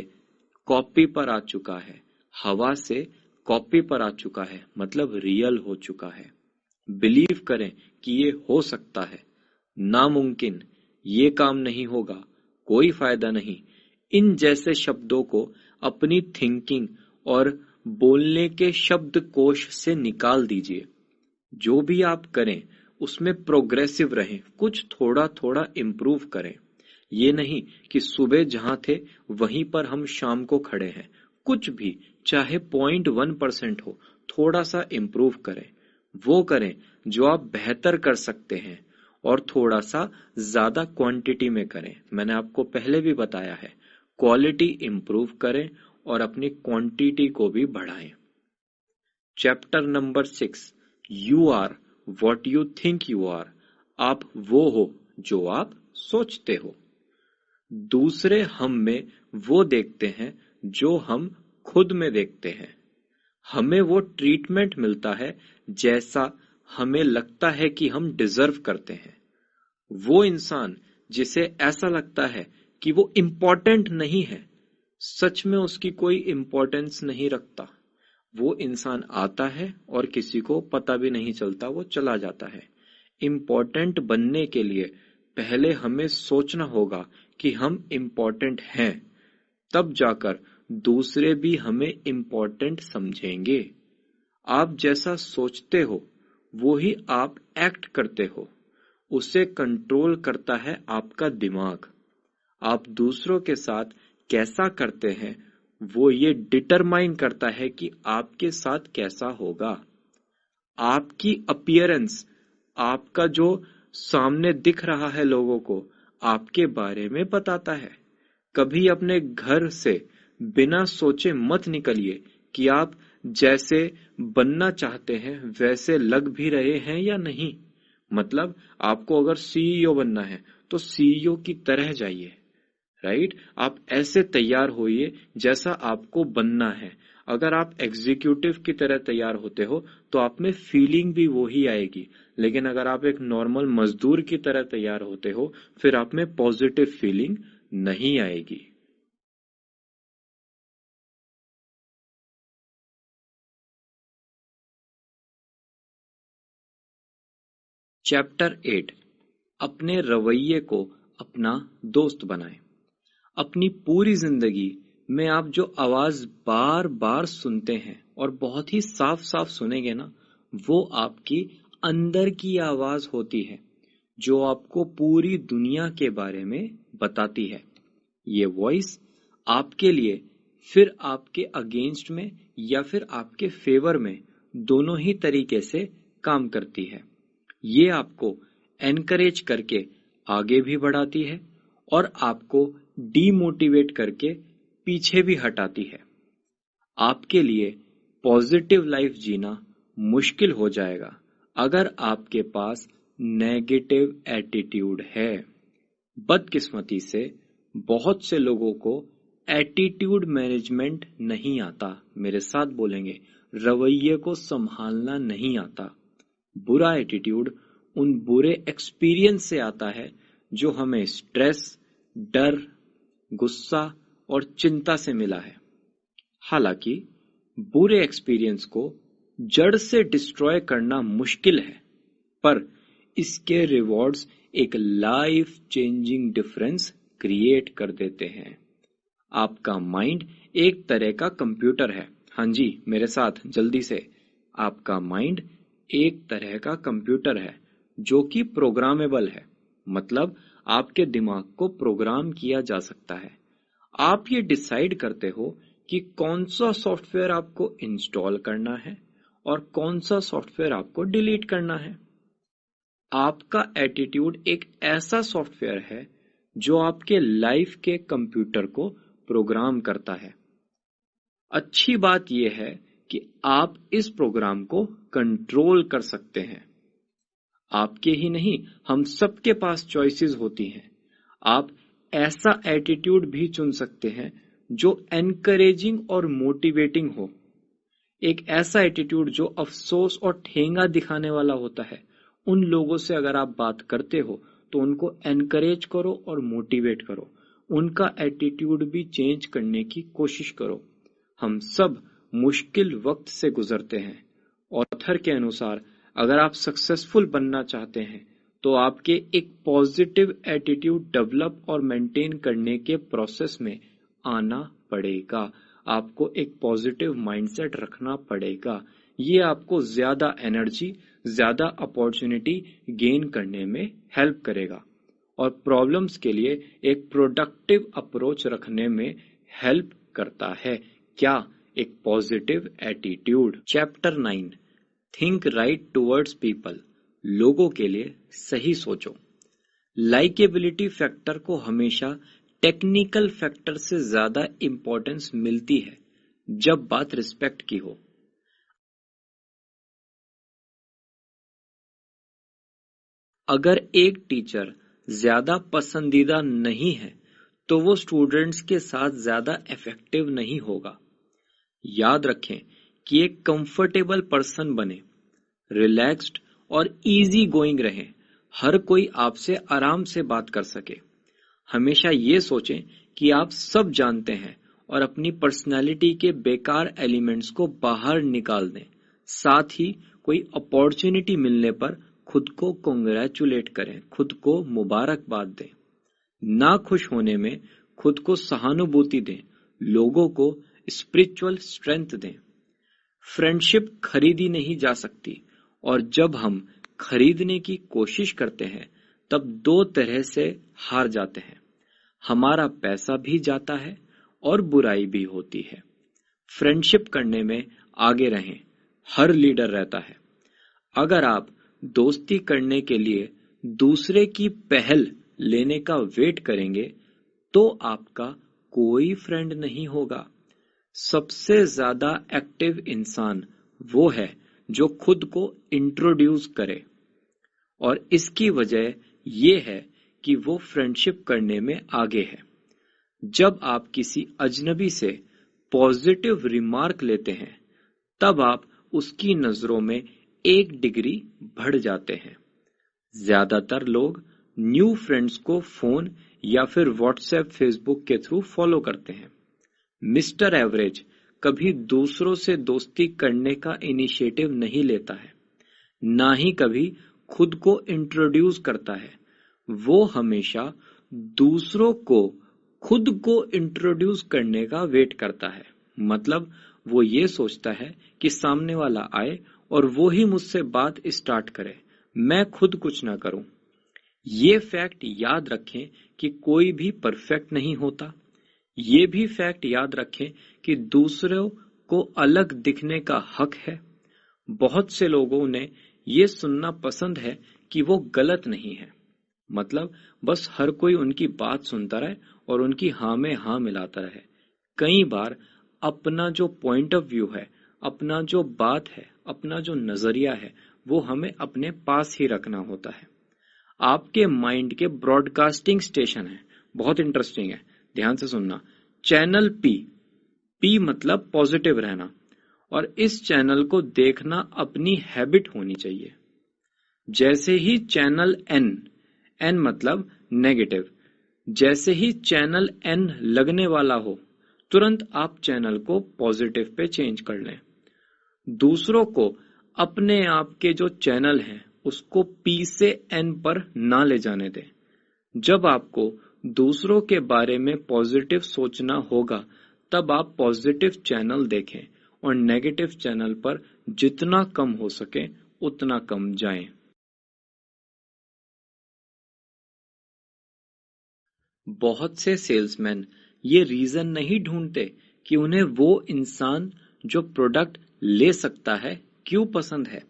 कॉपी पर आ चुका है। हवा से कॉपी पर आ चुका है मतलब रियल हो चुका है। बिलीव करें कि ये हो सकता है। नामुमकिन, ये काम नहीं होगा, कोई फायदा नहीं। इन जैसे शब्दों को अपनी थिंकिंग और बोलने के शब्दकोश से निकाल दीजिए। जो भी आप करें उसमें प्रोग्रेसिव रहें, कुछ थोड़ा थोड़ा इम्प्रूव करें। ये नहीं कि सुबह जहां थे वहीं पर हम शाम को खड़े हैं। कुछ भी, चाहे 0.1% हो, थोड़ा सा इम्प्रूव करें। वो करें जो आप बेहतर कर सकते हैं और थोड़ा सा ज्यादा क्वांटिटी में करें। मैंने आपको पहले भी बताया है, क्वालिटी इम्प्रूव करें और अपनी क्वांटिटी को भी बढ़ाएं। Chapter number 6, you are what you think you are. आप वो हो जो आप सोचते हो। दूसरे हम में वो देखते हैं जो हम खुद में देखते हैं। हमें वो ट्रीटमेंट मिलता है जैसा हमें लगता है कि हम डिजर्व करते हैं। वो इंसान जिसे ऐसा लगता है कि वो इम्पोर्टेंट नहीं है, सच में उसकी कोई इम्पोर्टेंस नहीं रखता। वो इंसान आता है और किसी को पता भी नहीं चलता, वो चला जाता है। इम्पोर्टेंट बनने के लिए पहले हमें सोचना होगा कि हम इम्पोर्टेंट हैं, तब जाकर दूसरे भी हमें इम्पोर्टेंट समझेंगे। आप जैसा सोचते हो वो ही आप एक्ट करते हो। उसे कंट्रोल करता है आपका दिमाग। आप दूसरों के साथ कैसा करते हैं वो ये डिटरमाइन करता है कि आपके साथ कैसा होगा। आपकी अपीयरेंस, आपका जो सामने दिख रहा है लोगों को, आपके बारे में बताता है। कभी अपने घर से बिना सोचे मत निकलिए कि आप जैसे बनना चाहते हैं वैसे लग भी रहे हैं या नहीं। मतलब आपको अगर सीईओ बनना है तो सीईओ की तरह जाइए, राइट। आप ऐसे तैयार होइए जैसा आपको बनना है। अगर आप एग्जीक्यूटिव की तरह तैयार होते हो तो आप में फीलिंग भी वो ही आएगी, लेकिन अगर आप एक नॉर्मल मजदूर की तरह तैयार होते हो फिर आप में पॉजिटिव फीलिंग नहीं आएगी। चैप्टर 8, अपने रवैये को अपना दोस्त बनाएं। अपनी पूरी जिंदगी में आप जो आवाज बार बार सुनते हैं और बहुत ही साफ साफ सुनेंगे ना, वो आपकी अंदर की आवाज होती है जो आपको पूरी दुनिया के बारे में बताती है। ये वॉइस आपके लिए, फिर आपके अगेंस्ट में या फिर आपके फेवर में, दोनों ही तरीके से काम करती है। ये आपको एनकरेज करके आगे भी बढ़ाती है और आपको डीमोटिवेट करके पीछे भी हटाती है। आपके लिए पॉजिटिव लाइफ जीना मुश्किल हो जाएगा अगर आपके पास नेगेटिव एटीट्यूड है। बदकिस्मती से बहुत से लोगों को एटीट्यूड मैनेजमेंट नहीं आता। मेरे साथ बोलेंगे, रवैये को संभालना नहीं आता। बुरा एटीट्यूड उन बुरे एक्सपीरियंस से आता है जो हमें स्ट्रेस, डर, गुस्सा और चिंता से मिला है। हालांकि बुरे एक्सपीरियंस को जड़ से डिस्ट्रॉय करना मुश्किल है, पर इसके रिवॉर्ड्स एक लाइफ चेंजिंग डिफरेंस क्रिएट कर देते हैं। आपका माइंड एक तरह का कंप्यूटर है। हाँ जी, मेरे साथ जल्दी से। आपका माइंड एक तरह का कंप्यूटर है जो कि प्रोग्रामेबल है। मतलब आपके दिमाग को प्रोग्राम किया जा सकता है। आप ये डिसाइड करते हो कि कौन सा सॉफ्टवेयर आपको इंस्टॉल करना है और कौन सा सॉफ्टवेयर आपको डिलीट करना है। आपका एटीट्यूड एक ऐसा सॉफ्टवेयर है जो आपके लाइफ के कंप्यूटर को प्रोग्राम करता है। अच्छी बात यह है कि आप इस प्रोग्राम को कंट्रोल कर सकते हैं। आपके ही नहीं, हम सबके पास चॉइसेस होती हैं। आप ऐसा एटीट्यूड भी चुन सकते हैं जो एनकरेजिंग और मोटिवेटिंग हो। एक ऐसा एटीट्यूड जो अफसोस और ठेंगा दिखाने वाला होता है। उन लोगों से अगर आप बात करते हो तो उनको एनकरेज करो और मोटिवेट करो। उनका एटीट्यूड भी चेंज करने की कोशिश करो। हम सब मुश्किल वक्त से गुजरते हैं। ऑथर के अनुसार अगर आप सक्सेसफुल बनना चाहते हैं तो आपके एक पॉजिटिव एटीट्यूड डेवलप और मेंटेन करने के प्रोसेस में आना पड़ेगा। आपको एक पॉजिटिव माइंडसेट रखना पड़ेगा। ये आपको ज्यादा एनर्जी, ज्यादा अपॉर्चुनिटी गेन करने में हेल्प करेगा और प्रॉब्लम्स के लिए एक प्रोडक्टिव अप्रोच रखने में हेल्प करता है। क्या? एक positive attitude. Chapter 9, think right towards people. लोगों के लिए सही सोचो। लाइकेबिलिटी फैक्टर को हमेशा टेक्निकल फैक्टर से ज्यादा इंपॉर्टेंस मिलती है जब बात रिस्पेक्ट की हो। अगर एक टीचर ज्यादा पसंदीदा नहीं है तो वो स्टूडेंट्स के साथ ज्यादा इफेक्टिव नहीं होगा। याद रखें कि एक कंफर्टेबल पर्सन बने, रिलैक्स्ड और इजी गोइंग रहें। हर कोई आपसे आराम से बात कर सके। हमेशा ये सोचें कि आप सब जानते हैं और अपनी पर्सनैलिटी के बेकार एलिमेंट्स को बाहर निकाल दें। साथ ही कोई अपॉर्चुनिटी मिलने पर खुद को कॉन्ग्रेचुलेट करें, खुद को मुबारकबाद दें। ना खुश होने में खुद को सहानुभूति दें, लोगों को स्पिरिचुअल स्ट्रेंथ दें। फ्रेंडशिप खरीदी नहीं जा सकती और जब हम खरीदने की कोशिश करते हैं तब दो तरह से हार जाते हैं। हमारा पैसा भी जाता है और बुराई भी होती है। फ्रेंडशिप करने में आगे रहें, हर लीडर रहता है। अगर आप दोस्ती करने के लिए दूसरे की पहल लेने का वेट करेंगे तो आपका कोई फ्रेंड नहीं होगा। सबसे ज्यादा एक्टिव इंसान वो है जो खुद को इंट्रोड्यूस करे और इसकी वजह ये है कि वो फ्रेंडशिप करने में आगे है। जब आप किसी अजनबी से पॉजिटिव रिमार्क लेते हैं तब आप उसकी नजरों में 1 डिग्री बढ़ जाते हैं। ज्यादातर लोग न्यू फ्रेंड्स को फोन या फिर व्हाट्सएप, फेसबुक के थ्रू फॉलो करते हैं। मिस्टर एवरेज कभी दूसरों से दोस्ती करने का इनिशिएटिव नहीं लेता है, ना ही कभी खुद को इंट्रोड्यूस करता है। वो हमेशा दूसरों को खुद को इंट्रोड्यूस करने का वेट करता है। मतलब वो ये सोचता है कि सामने वाला आए और वो ही मुझसे बात स्टार्ट करे, मैं खुद कुछ ना करूं। ये फैक्ट याद रखें कि कोई भी परफेक्ट नहीं होता। ये भी फैक्ट याद रखें कि दूसरों को अलग दिखने का हक है। बहुत से लोगों ने ये सुनना पसंद है कि वो गलत नहीं है। मतलब बस हर कोई उनकी बात सुनता रहे और उनकी हाँ में हाँ मिलाता रहे। कई बार अपना जो पॉइंट ऑफ व्यू है, अपना जो बात है, अपना जो नजरिया है, वो हमें अपने पास ही रखना होता है। आपके माइंड के ब्रॉडकास्टिंग स्टेशन है, बहुत इंटरेस्टिंग है, ध्यान से सुनना। चैनल पी मतलब पॉजिटिव रहना, और इस चैनल को देखना अपनी हैबिट होनी चाहिए। जैसे ही चैनल एन मतलब नेगेटिव, जैसे ही चैनल एन लगने वाला हो तुरंत आप चैनल को पॉजिटिव पे चेंज कर लें। दूसरों को अपने आप के जो चैनल हैं उसको पी से एन पर ना ले जाने दें। जब आपको दूसरों के बारे में पॉजिटिव सोचना होगा तब आप पॉजिटिव चैनल देखें और नेगेटिव चैनल पर जितना कम हो सके उतना कम जाएं। बहुत से सेल्समैन ये रीजन नहीं ढूंढते कि उन्हें वो इंसान जो प्रोडक्ट ले सकता है क्यों पसंद है।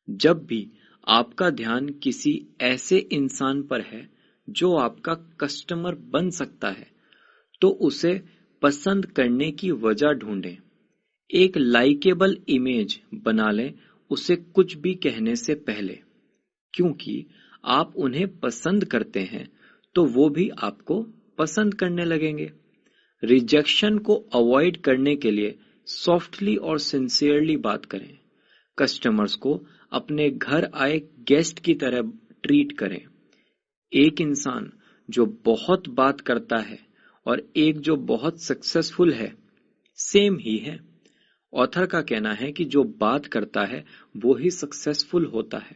जब भी आपका ध्यान किसी ऐसे इंसान पर है जो आपका कस्टमर बन सकता है तो उसे पसंद करने की वजह ढूंढें। एक लाइकेबल इमेज बना लें उसे कुछ भी कहने से पहले, क्योंकि आप उन्हें पसंद करते हैं तो वो भी आपको पसंद करने लगेंगे। रिजेक्शन को अवॉइड करने के लिए सॉफ्टली और सिंसियरली बात करें। कस्टमर्स को अपने घर आए गेस्ट की तरह ट्रीट करें। एक इंसान जो बहुत बात करता है और एक जो बहुत सक्सेसफुल है, सेम ही है। ऑथर का कहना है कि जो बात करता है वो ही सक्सेसफुल होता है।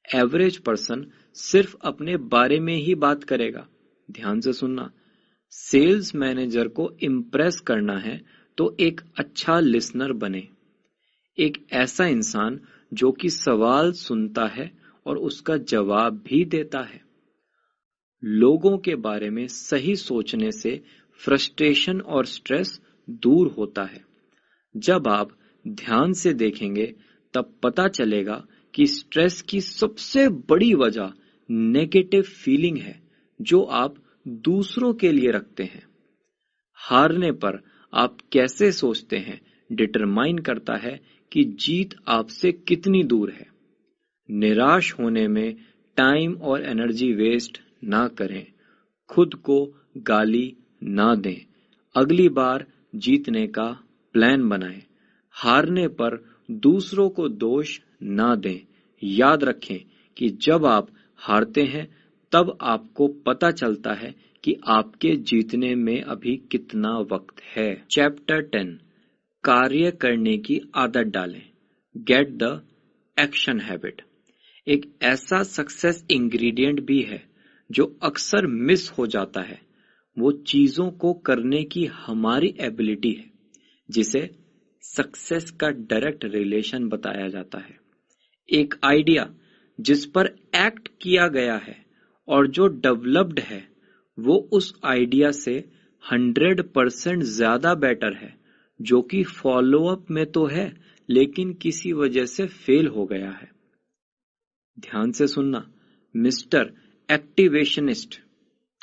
एवरेज पर्सन सिर्फ अपने बारे में ही बात करेगा। ध्यान से सुनना। सेल्स मैनेजर को इम्प्रेस करना है तो एक अच्छा लिसनर बने। एक ऐसा इंसान जो कि सवाल सुनता है और उसका जवाब भी देता है। लोगों के बारे में सही सोचने से फ्रस्ट्रेशन और स्ट्रेस दूर होता है। जब आप ध्यान से देखेंगे तब पता चलेगा कि स्ट्रेस की सबसे बड़ी वजह नेगेटिव फीलिंग है जो आप दूसरों के लिए रखते हैं। हारने पर आप कैसे सोचते हैं डिटरमाइन करता है कि जीत आपसे कितनी दूर है। निराश होने में टाइम और एनर्जी वेस्ट ना करें। खुद को गाली ना दें। अगली बार जीतने का प्लान बनाएं। हारने पर दूसरों को दोष ना दें। याद रखें कि जब आप हारते हैं तब आपको पता चलता है कि आपके जीतने में अभी कितना वक्त है। चैप्टर 10 कार्य करने की आदत डालें। Get the action habit. एक ऐसा सक्सेस इंग्रेडिएंट भी है जो अक्सर मिस हो जाता है। वो चीजों को करने की हमारी एबिलिटी है जिसे सक्सेस का डायरेक्ट रिलेशन बताया जाता है। एक आइडिया जिस पर एक्ट किया गया है और जो डेवलप्ड है वो उस आइडिया से 100% ज्यादा बेटर है जो कि फॉलो अप में तो है लेकिन किसी वजह से फेल हो गया है। ध्यान से सुनना। मिस्टर एक्टिवेशनिस्ट।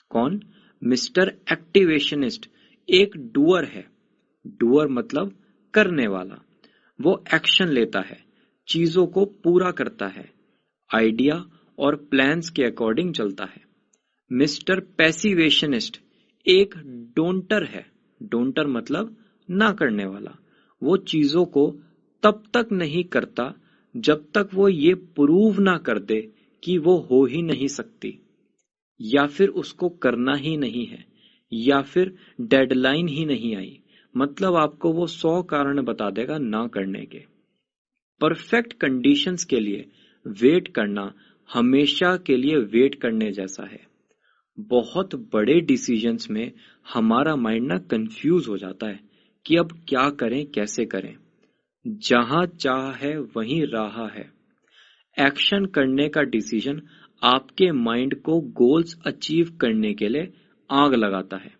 कौन? मिस्टर एक्टिवेशनिस्ट एक डूअर है। डूअर मतलब करने वाला। वो एक्शन लेता है, चीजों को पूरा करता है, आइडिया और प्लान्स के अकॉर्डिंग चलता है। मिस्टर पैसिवेशनिस्ट एक डोंटर है। डोंटर मतलब ना करने वाला। वो चीजों को तब तक नहीं करता जब तक वो ये प्रूव ना कर दे कि वो हो ही नहीं सकती, या फिर उसको करना ही नहीं है, या फिर डेडलाइन ही नहीं आई। मतलब आपको वो 100 कारण बता देगा ना करने के। परफेक्ट कंडीशंस के लिए वेट करना हमेशा के लिए वेट करने जैसा है। बहुत बड़े डिसीजंस में हमारा माइंड ना कंफ्यूज हो जाता है कि अब क्या करें, कैसे करें। जहां चाह है वहीं राह है। एक्शन करने का डिसीजन आपके माइंड को गोल्स अचीव करने के लिए आग लगाता है,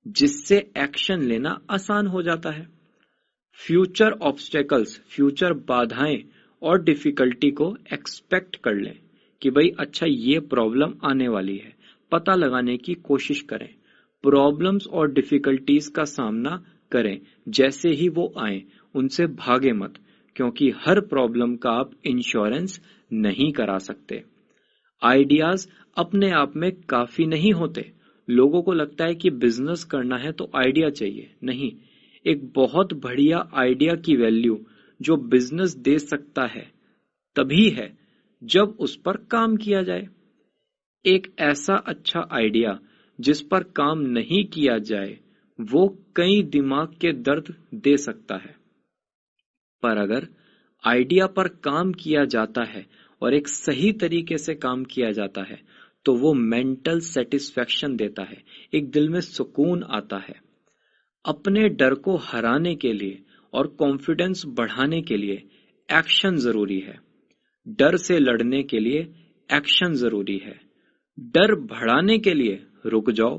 जिससे एक्शन लेना आसान हो जाता है। फ्यूचर ऑब्स्टेकल्स, फ्यूचर बाधाएं और डिफिकल्टी को एक्सपेक्ट कर लें कि भाई अच्छा ये प्रॉब्लम आने वाली है, पता लगाने की कोशिश करें। प्रॉब्लम्स और डिफिकल्टीज का सामना करें। जैसे ही वो आए उनसे भागे मत, क्योंकि हर प्रॉब्लम का आप इंश्योरेंस नहीं करा सकते। आइडियाज अपने आप में काफी नहीं होते। लोगों को लगता है कि बिजनेस करना है तो आइडिया चाहिए। नहीं, एक बहुत बढ़िया आइडिया की वैल्यू जो बिजनेस दे सकता है तभी है जब उस पर काम किया जाए। एक ऐसा अच्छा आइडिया जिस पर काम नहीं किया जाए वो कई दिमाग के दर्द दे सकता है। पर अगर आइडिया पर काम किया जाता है और एक सही तरीके से काम किया जाता है तो वो मेंटल सेटिस्फेक्शन देता है, एक दिल में सुकून आता है। अपने डर को हराने के लिए और कॉन्फिडेंस बढ़ाने के लिए एक्शन जरूरी है। डर से लड़ने के लिए एक्शन जरूरी है। डर बढ़ाने के लिए रुक जाओ,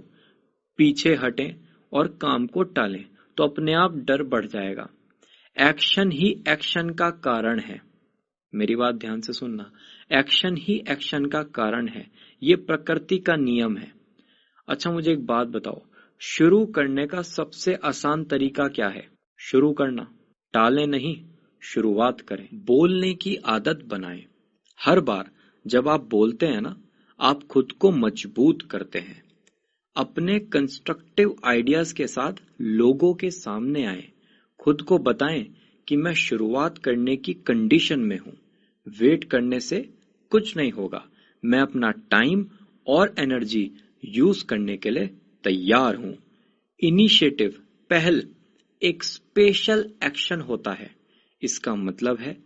पीछे हटें और काम को टालें तो अपने आप डर बढ़ जाएगा। एक्शन ही एक्शन का कारण है। मेरी बात ध्यान से सुनना। एक्शन ही एक्शन का कारण है। ये प्रकृति का नियम है। अच्छा मुझे एक बात बताओ, शुरू करने का सबसे आसान तरीका क्या है? शुरू करना। टालें नहीं, शुरुआत करें। बोलने की आदत बनाएं। हर बार जब आप बोलते हैं ना, आप खुद को मजबूत करते हैं। अपने कंस्ट्रक्टिव आइडियाज के साथ लोगों के सामने आए, खुद को बताएं कि मैं शुरुआत करने की कंडीशन में हूं, वेट करने से कुछ नहीं होगा, मैं अपना टाइम और एनर्जी यूज करने के लिए तैयार हूं। इनिशिएटिव, पहल, एक स्पेशल एक्शन होता है। इसका मतलब है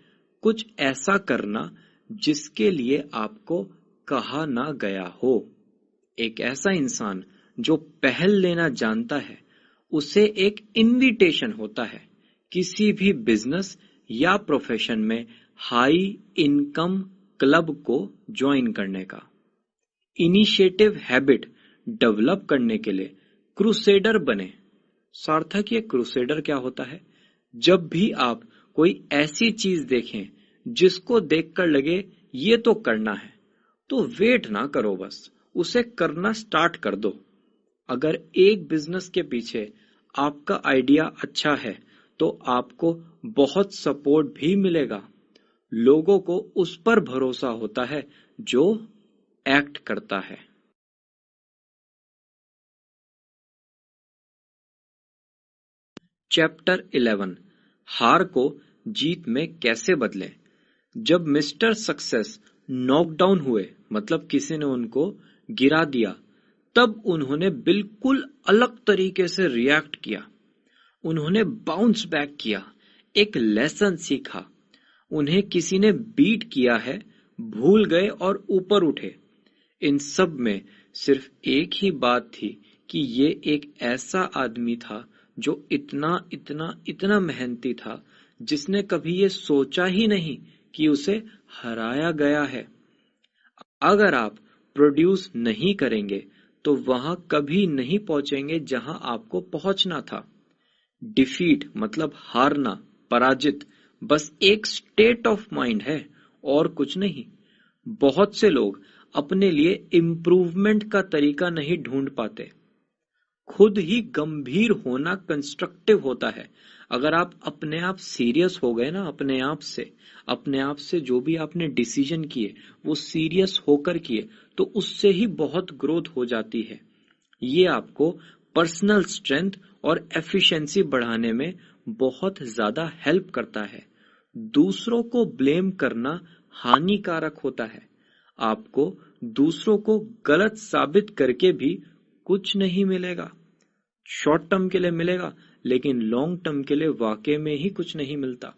कुछ ऐसा करना जिसके लिए आपको कहा ना गया हो। एक ऐसा इंसान जो पहल लेना जानता है, उसे एक इनविटेशन होता है किसी भी बिजनेस या प्रोफेशन में हाई इनकम क्लब को ज्वाइन करने का। इनिशिएटिव हैबिट डेवलप करने के लिए क्रूसेडर बने। सार्थक ये क्रूसेडर क्या होता है? जब भी आप कोई ऐसी चीज देखें जिसको देखकर लगे ये तो करना है, तो वेट ना करो, बस उसे करना स्टार्ट कर दो। अगर एक बिजनेस के पीछे आपका आइडिया अच्छा है तो आपको बहुत सपोर्ट भी मिलेगा। लोगों को उस पर भरोसा होता है जो एक्ट करता है। चैप्टर 11, हार को जीत में कैसे बदलें। जब मिस्टर सक्सेस नॉकडाउन हुए, मतलब किसी ने उनको गिरा दिया, तब उन्होंने बिल्कुल अलग तरीके से रिएक्ट किया। उन्होंने बाउंस बैक किया, एक लेसन सीखा। उन्हें किसी ने बीट किया है, भूल गए और ऊपर उठे। इन सब में सिर्फ एक ही बात थी कि ये एक ऐसा आदमी था जो इतना इतना इतना मेहनती था, जिसने कभी ये सोचा ही नहीं कि उसे हराया गया है। अगर आप प्रोड्यूस नहीं करेंगे तो वहां कभी नहीं पहुंचेंगे जहां आपको पहुंचना था। डिफीट मतलब हारना, पराजित, बस एक स्टेट ऑफ माइंड है और कुछ नहीं। बहुत से लोग अपने लिए इम्प्रूवमेंट का तरीका नहीं ढूंढ पाते। खुद ही गंभीर होना कंस्ट्रक्टिव होता है। अगर आप अपने आप सीरियस हो गए ना, अपने आप से जो भी आपने डिसीजन किए वो सीरियस होकर किए, तो उससे ही बहुत ग्रोथ हो जाती है। ये आपको पर्सनल स्ट्रेंथ और एफिशिएंसी बढ़ाने में बहुत ज्यादा हेल्प करता है। दूसरों को ब्लेम करना हानिकारक होता है। आपको दूसरों को गलत साबित करके भी कुछ नहीं मिलेगा। शॉर्ट टर्म के लिए मिलेगा, लेकिन लॉन्ग टर्म के लिए वाकई में ही कुछ नहीं मिलता।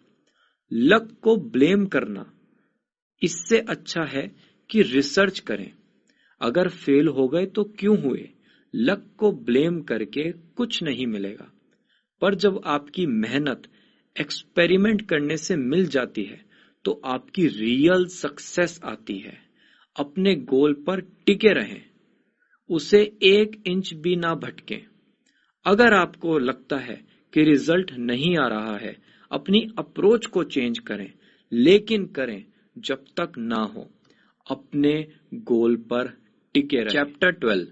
लक को ब्लेम करना, इससे अच्छा है कि रिसर्च करें। अगर फेल हो गए तो क्यों हुए? लक को ब्लेम करके कुछ नहीं मिलेगा। पर जब आपकी मेहनत एक्सपेरिमेंट करने से मिल जाती है तो आपकी रियल सक्सेस आती है। अपने गोल पर टिके रहें, उसे 1 इंच भी ना भटकें। अगर आपको लगता है कि रिजल्ट नहीं आ रहा है, अपनी अप्रोच को चेंज करें, लेकिन करें जब तक ना हो। अपने गोल पर टिके रहें। चैप्टर 12,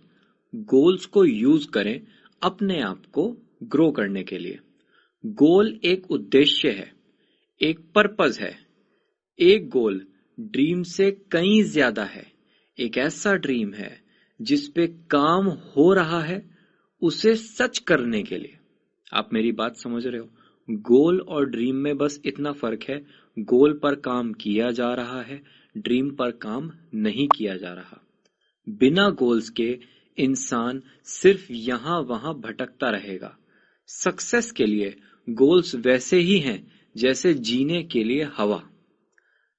गोल्स को यूज करें अपने आप को ग्रो करने के लिए। गोल एक उद्देश्य है, एक पर्पस है। एक गोल ड्रीम से कहीं ज्यादा है। एक ऐसा ड्रीम है जिस पे काम हो रहा है, उसे सच करने के लिए। आप मेरी बात समझ रहे हो? गोल और ड्रीम में बस इतना फर्क है, गोल पर काम किया जा रहा है, ड्रीम पर काम नहीं किया जा रहा। बिना गोल्स के इंसान सिर्फ यहां वहां भटकता रहेगा। सक्सेस के लिए गोल्स वैसे ही हैं जैसे जीने के लिए हवा।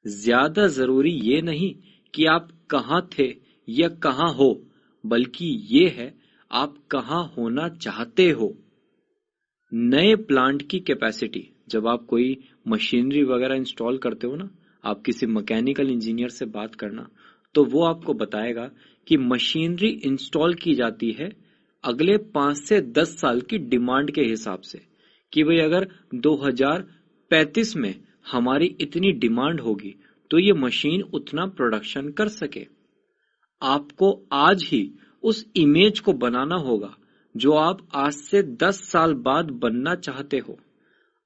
ज्यादा जरूरी ये नहीं कि आप कहां थे या कहां हो, बल्कि ये है आप कहां होना चाहते हो। नए प्लांट की कैपेसिटी, जब आप कोई मशीनरी वगैरह इंस्टॉल करते हो ना, आप किसी मैकेनिकल इंजीनियर से बात करना, तो वो आपको बताएगा कि मशीनरी इंस्टॉल की जाती है अगले 5 से 10 साल की डिमांड के हिसाब से, कि भाई अगर 2035 में हमारी इतनी डिमांड होगी तो ये मशीन उतना प्रोडक्शन कर सके। आपको आज ही उस इमेज को बनाना होगा जो आप आज से 10 साल बाद बनना चाहते हो।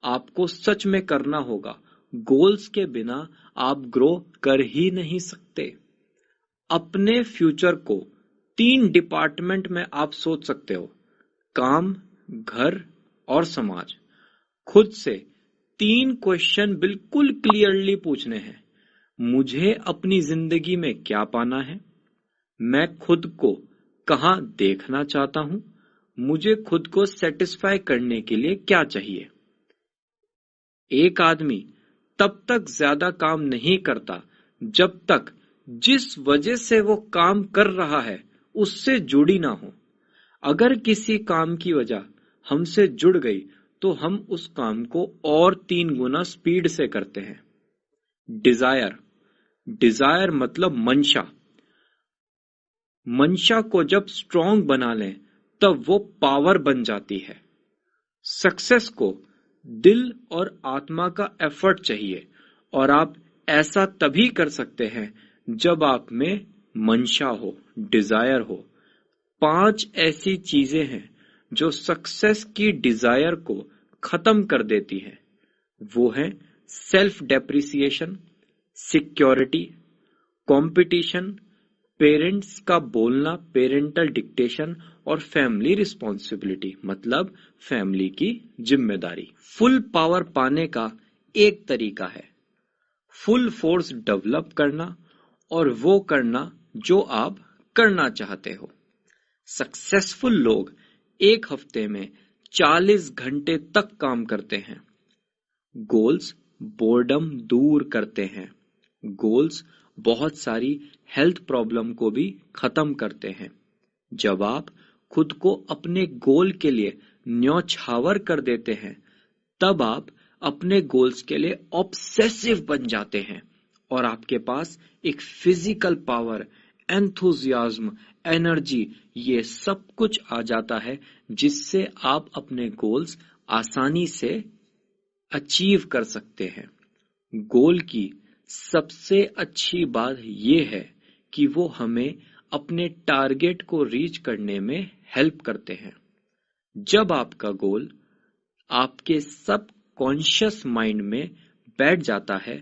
आपको सच में करना होगा। गोल्स के बिना आप ग्रो कर ही नहीं सकते। अपने फ्यूचर को 3 डिपार्टमेंट में आप सोच सकते हो, काम, घर और समाज। खुद से 3 क्वेश्चन बिल्कुल क्लियरली पूछने हैं। मुझे अपनी जिंदगी में क्या पाना है? मैं खुद को कहाँ देखना चाहता हूं? मुझे खुद को सेटिस्फाई करने के लिए क्या चाहिए? एक आदमी तब तक ज्यादा काम नहीं करता जब तक जिस वजह से वो काम कर रहा है उससे जुड़ी ना हो। अगर किसी काम की वजह हमसे जुड़ गई तो हम उस काम को और 3 गुना स्पीड से करते हैं। डिजायर, डिजायर मतलब मंशा। मंशा को जब स्ट्रॉन्ग बना लें तब वो पावर बन जाती है। सक्सेस को दिल और आत्मा का एफर्ट चाहिए और आप ऐसा तभी कर सकते हैं जब आप में मंशा हो, डिजायर हो। 5 ऐसी चीजें हैं जो सक्सेस की डिजायर को खत्म कर देती हैं। वो है self depreciation, security, competition, parents का बोलना, पेरेंटल डिक्टेशन और फैमिली रिस्पॉन्सिबिलिटी मतलब फैमिली की जिम्मेदारी। फुल पावर पाने का एक तरीका है फुल फोर्स डेवलप करना और वो करना जो आप करना चाहते हो। सक्सेसफुल लोग एक हफ्ते में 40 घंटे तक काम करते हैं। गोल्स बोर्डम दूर करते हैं। गोल्स बहुत सारी हेल्थ प्रॉब्लम को भी खत्म करते हैं। जब आप खुद को अपने गोल के लिए न्यौछावर कर देते हैं तब आप अपने गोल्स के लिए ऑब्सेसिव बन जाते हैं और आपके पास एक फिजिकल पावर, एंथुजियाज्म, एनर्जी, ये सब कुछ आ जाता है जिससे आप अपने गोल्स आसानी से अचीव कर सकते हैं। गोल की सबसे अच्छी बात यह है कि वो हमें अपने टारगेट को रीच करने में हेल्प करते हैं। जब आपका गोल आपके सब कॉन्शियस माइंड में बैठ जाता है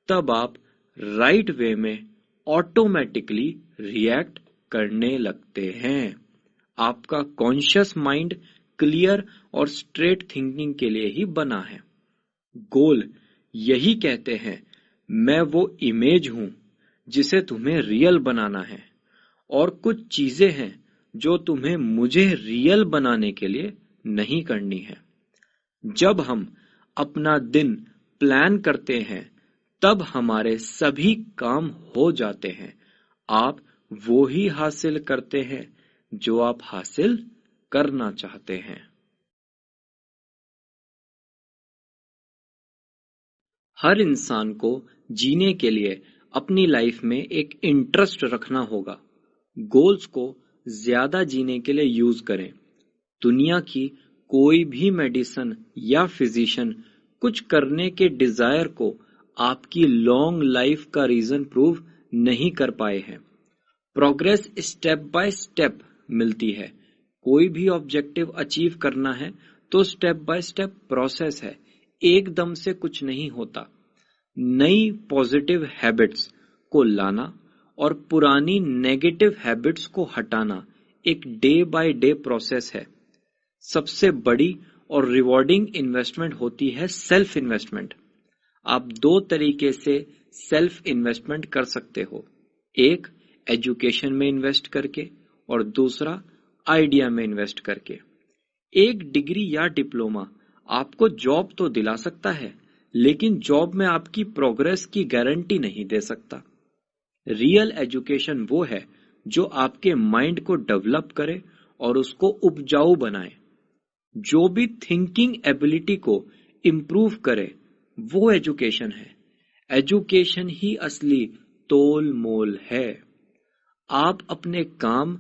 तब आप राइट वे में ऑटोमेटिकली रिएक्ट करने लगते हैं। आपका कॉन्शियस माइंड क्लियर और स्ट्रेट थिंकिंग के लिए ही बना है। गोल यही कहते हैं, मैं वो इमेज हूं जिसे तुम्हें रियल बनाना है और कुछ चीजें हैं जो तुम्हें मुझे रियल बनाने के लिए नहीं करनी है। जब हम अपना दिन प्लान करते हैं तब हमारे सभी काम हो जाते हैं। आप वो ही हासिल करते हैं जो आप हासिल करना चाहते हैं। हर इंसान को जीने के लिए अपनी लाइफ में एक इंटरेस्ट रखना होगा। गोल्स को ज्यादा जीने के लिए यूज करें। दुनिया की कोई भी मेडिसिन या फिजिशियन कुछ करने के डिजायर को आपकी लॉन्ग लाइफ का रीजन प्रूव नहीं कर पाए हैं। प्रोग्रेस स्टेप बाय स्टेप मिलती है। कोई भी ऑब्जेक्टिव अचीव करना है तो स्टेप बाय स्टेप प्रोसेस है, एकदम से कुछ नहीं होता। नई पॉजिटिव हैबिट्स को लाना और पुरानी नेगेटिव हैबिट्स को हटाना एक डे बाय डे प्रोसेस है। सबसे बड़ी और रिवॉर्डिंग इन्वेस्टमेंट होती है सेल्फ इन्वेस्टमेंट। आप 2 तरीके से सेल्फ इन्वेस्टमेंट कर सकते हो, एक एजुकेशन में इन्वेस्ट करके और दूसरा आइडिया में इन्वेस्ट करके। एक डिग्री या डिप्लोमा आपको जॉब तो दिला सकता है लेकिन जॉब में आपकी प्रोग्रेस की गारंटी नहीं दे सकता। रियल एजुकेशन वो है जो आपके माइंड को डेवलप करे और उसको उपजाऊ बनाए। जो भी थिंकिंग एबिलिटी को इम्प्रूव करे वो एजुकेशन है। एजुकेशन ही असली तोल मोल है। आप अपने काम,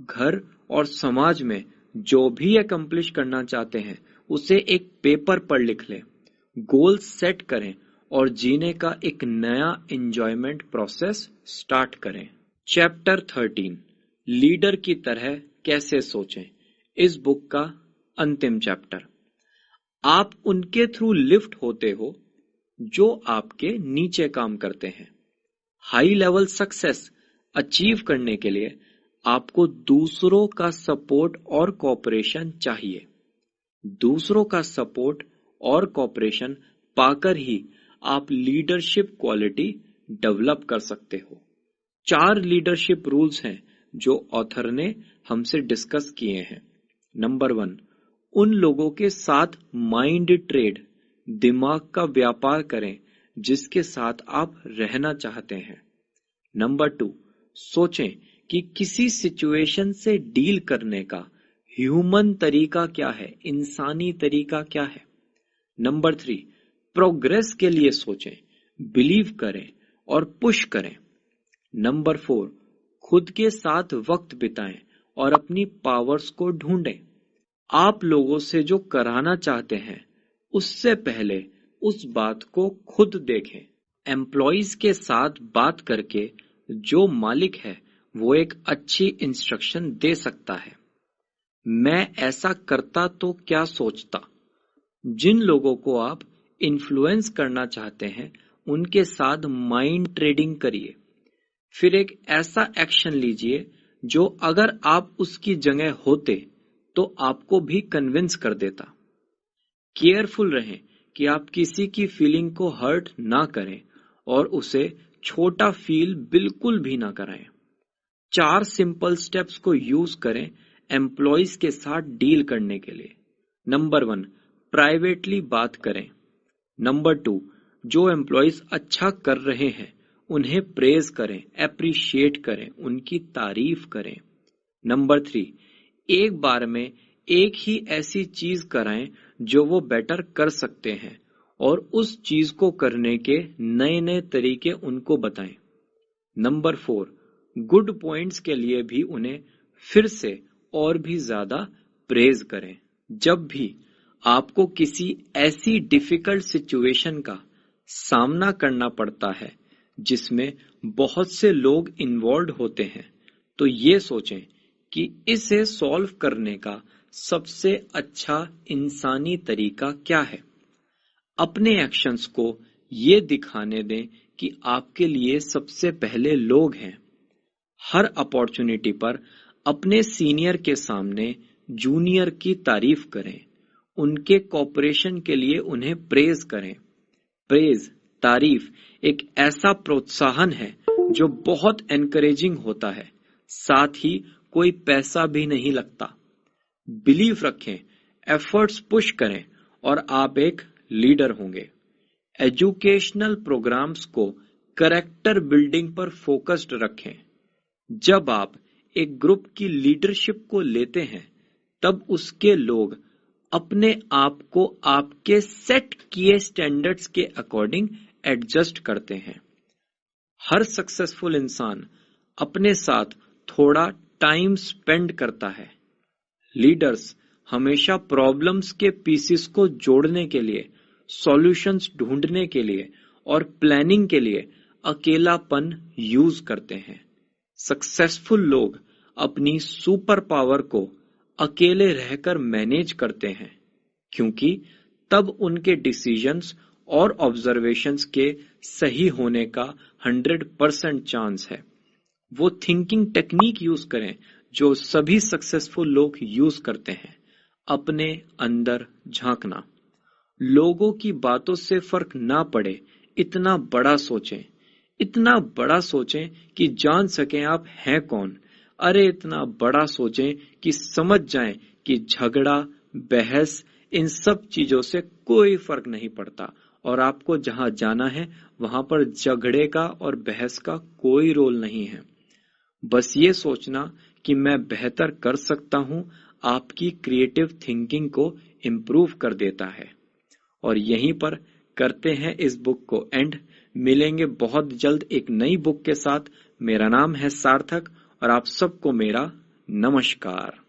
घर और समाज में जो भी अकम्प्लिश करना चाहते हैं उसे एक पेपर पर लिख लें, गोल सेट करें और जीने का एक नया एंजॉयमेंट प्रोसेस स्टार्ट करें। चैप्टर 13 लीडर की तरह कैसे सोचें, इस बुक का अंतिम चैप्टर। आप उनके थ्रू लिफ्ट होते हो जो आपके नीचे काम करते हैं। हाई लेवल सक्सेस अचीव करने के लिए आपको दूसरों का सपोर्ट और कोऑपरेशन चाहिए। दूसरों का सपोर्ट और कोऑपरेशन पाकर ही आप लीडरशिप क्वालिटी डेवलप कर सकते हो। 4 लीडरशिप रूल्स हैं जो ऑथर ने हमसे डिस्कस किए हैं। नंबर 1, उन लोगों के साथ माइंड ट्रेड, दिमाग का व्यापार करें जिसके साथ आप रहना चाहते हैं। नंबर 2, सोचें कि किसी सिचुएशन से डील करने का ह्यूमन तरीका क्या है, इंसानी तरीका क्या है। नंबर 3, प्रोग्रेस के लिए सोचें, बिलीव करें और पुश करें। नंबर 4, खुद के साथ वक्त बिताएं और अपनी पावर्स को ढूंढें। आप लोगों से जो कराना चाहते हैं उससे पहले उस बात को खुद देखें। एम्प्लॉइज के साथ बात करके जो मालिक है वो एक अच्छी इंस्ट्रक्शन दे सकता है। मैं ऐसा करता तो क्या सोचता। जिन लोगों को आप इन्फ्लुएंस करना चाहते हैं उनके साथ माइंड ट्रेडिंग करिए। फिर एक ऐसा एक्शन लीजिए जो अगर आप उसकी जगह होते तो आपको भी कन्विंस कर देता। केयरफुल रहें कि आप किसी की फीलिंग को हर्ट ना करें और उसे छोटा फील बिल्कुल भी ना कराएं। 4 सिंपल स्टेप्स को यूज करें एम्प्लॉइज के साथ डील करने के लिए। नंबर 1, प्राइवेटली बात करें। नंबर 2, जो एम्प्लॉइज अच्छा कर रहे हैं उन्हें प्रेज करें, एप्रिशिएट करें, उनकी तारीफ करें। नंबर 3, एक बार में एक ही ऐसी चीज कराएं जो वो बेटर कर सकते हैं और उस चीज को करने के नए नए तरीके उनको बताएं। नंबर 4, गुड पॉइंट्स के लिए भी उन्हें फिर से और भी ज्यादा प्रेज करें। जब भी आपको किसी ऐसी डिफिकल्ट सिचुएशन का सामना करना पड़ता है जिसमें बहुत से लोग इन्वॉल्व होते हैं तो ये सोचें कि इसे सॉल्व करने का सबसे अच्छा इंसानी तरीका क्या है। अपने एक्शंस को ये दिखाने दें कि आपके लिए सबसे पहले लोग हैं। हर अपॉर्चुनिटी पर अपने सीनियर के सामने जूनियर की तारीफ करें, उनके कोऑपरेशन के लिए उन्हें प्रेज करें। प्रेज, तारीफ एक ऐसा प्रोत्साहन है जो बहुत एनकरेजिंग होता है, साथ ही कोई पैसा भी नहीं लगता। बिलीव रखें, एफर्ट्स पुश करें और आप एक लीडर होंगे। एजुकेशनल प्रोग्राम्स को कैरेक्टर बिल्डिंग पर फोकस्ड रखें। जब आप एक ग्रुप की लीडरशिप को लेते हैं तब उसके लोग अपने आप को आपके सेट किए स्टैंडर्ड्स के अकॉर्डिंग एडजस्ट करते हैं। हर सक्सेसफुल इंसान अपने साथ थोड़ा टाइम स्पेंड करता है। लीडर्स हमेशा प्रॉब्लम्स के पीसेस को जोड़ने के लिए, सॉल्यूशंस ढूंढने के लिए और प्लानिंग के लिए अकेलापन यूज करते हैं। सक्सेसफुल लोग अपनी सुपर पावर को अकेले रहकर मैनेज करते हैं क्योंकि तब उनके डिसीजंस और ऑब्जर्वेशंस के सही होने का 100% चांस है। वो थिंकिंग टेक्निक यूज करें जो सभी सक्सेसफुल लोग यूज करते हैं, अपने अंदर झांकना। लोगों की बातों से फर्क ना पड़े, इतना बड़ा सोचें, इतना बड़ा सोचें कि जान सकें आप हैं कौन। अरे इतना बड़ा सोचें कि समझ जाएं कि झगड़ा, बहस, इन सब चीजों से कोई फर्क नहीं पड़ता और आपको जहां जाना है वहां पर झगड़े का और बहस का कोई रोल नहीं है। बस ये सोचना कि मैं बेहतर कर सकता हूं आपकी क्रिएटिव थिंकिंग को इम्प्रूव कर देता है। और यहीं पर करते हैं इस बुक को एंड। मिलेंगे बहुत जल्द एक नई बुक के साथ। मेरा नाम है सार्थक और आप सबको मेरा नमस्कार।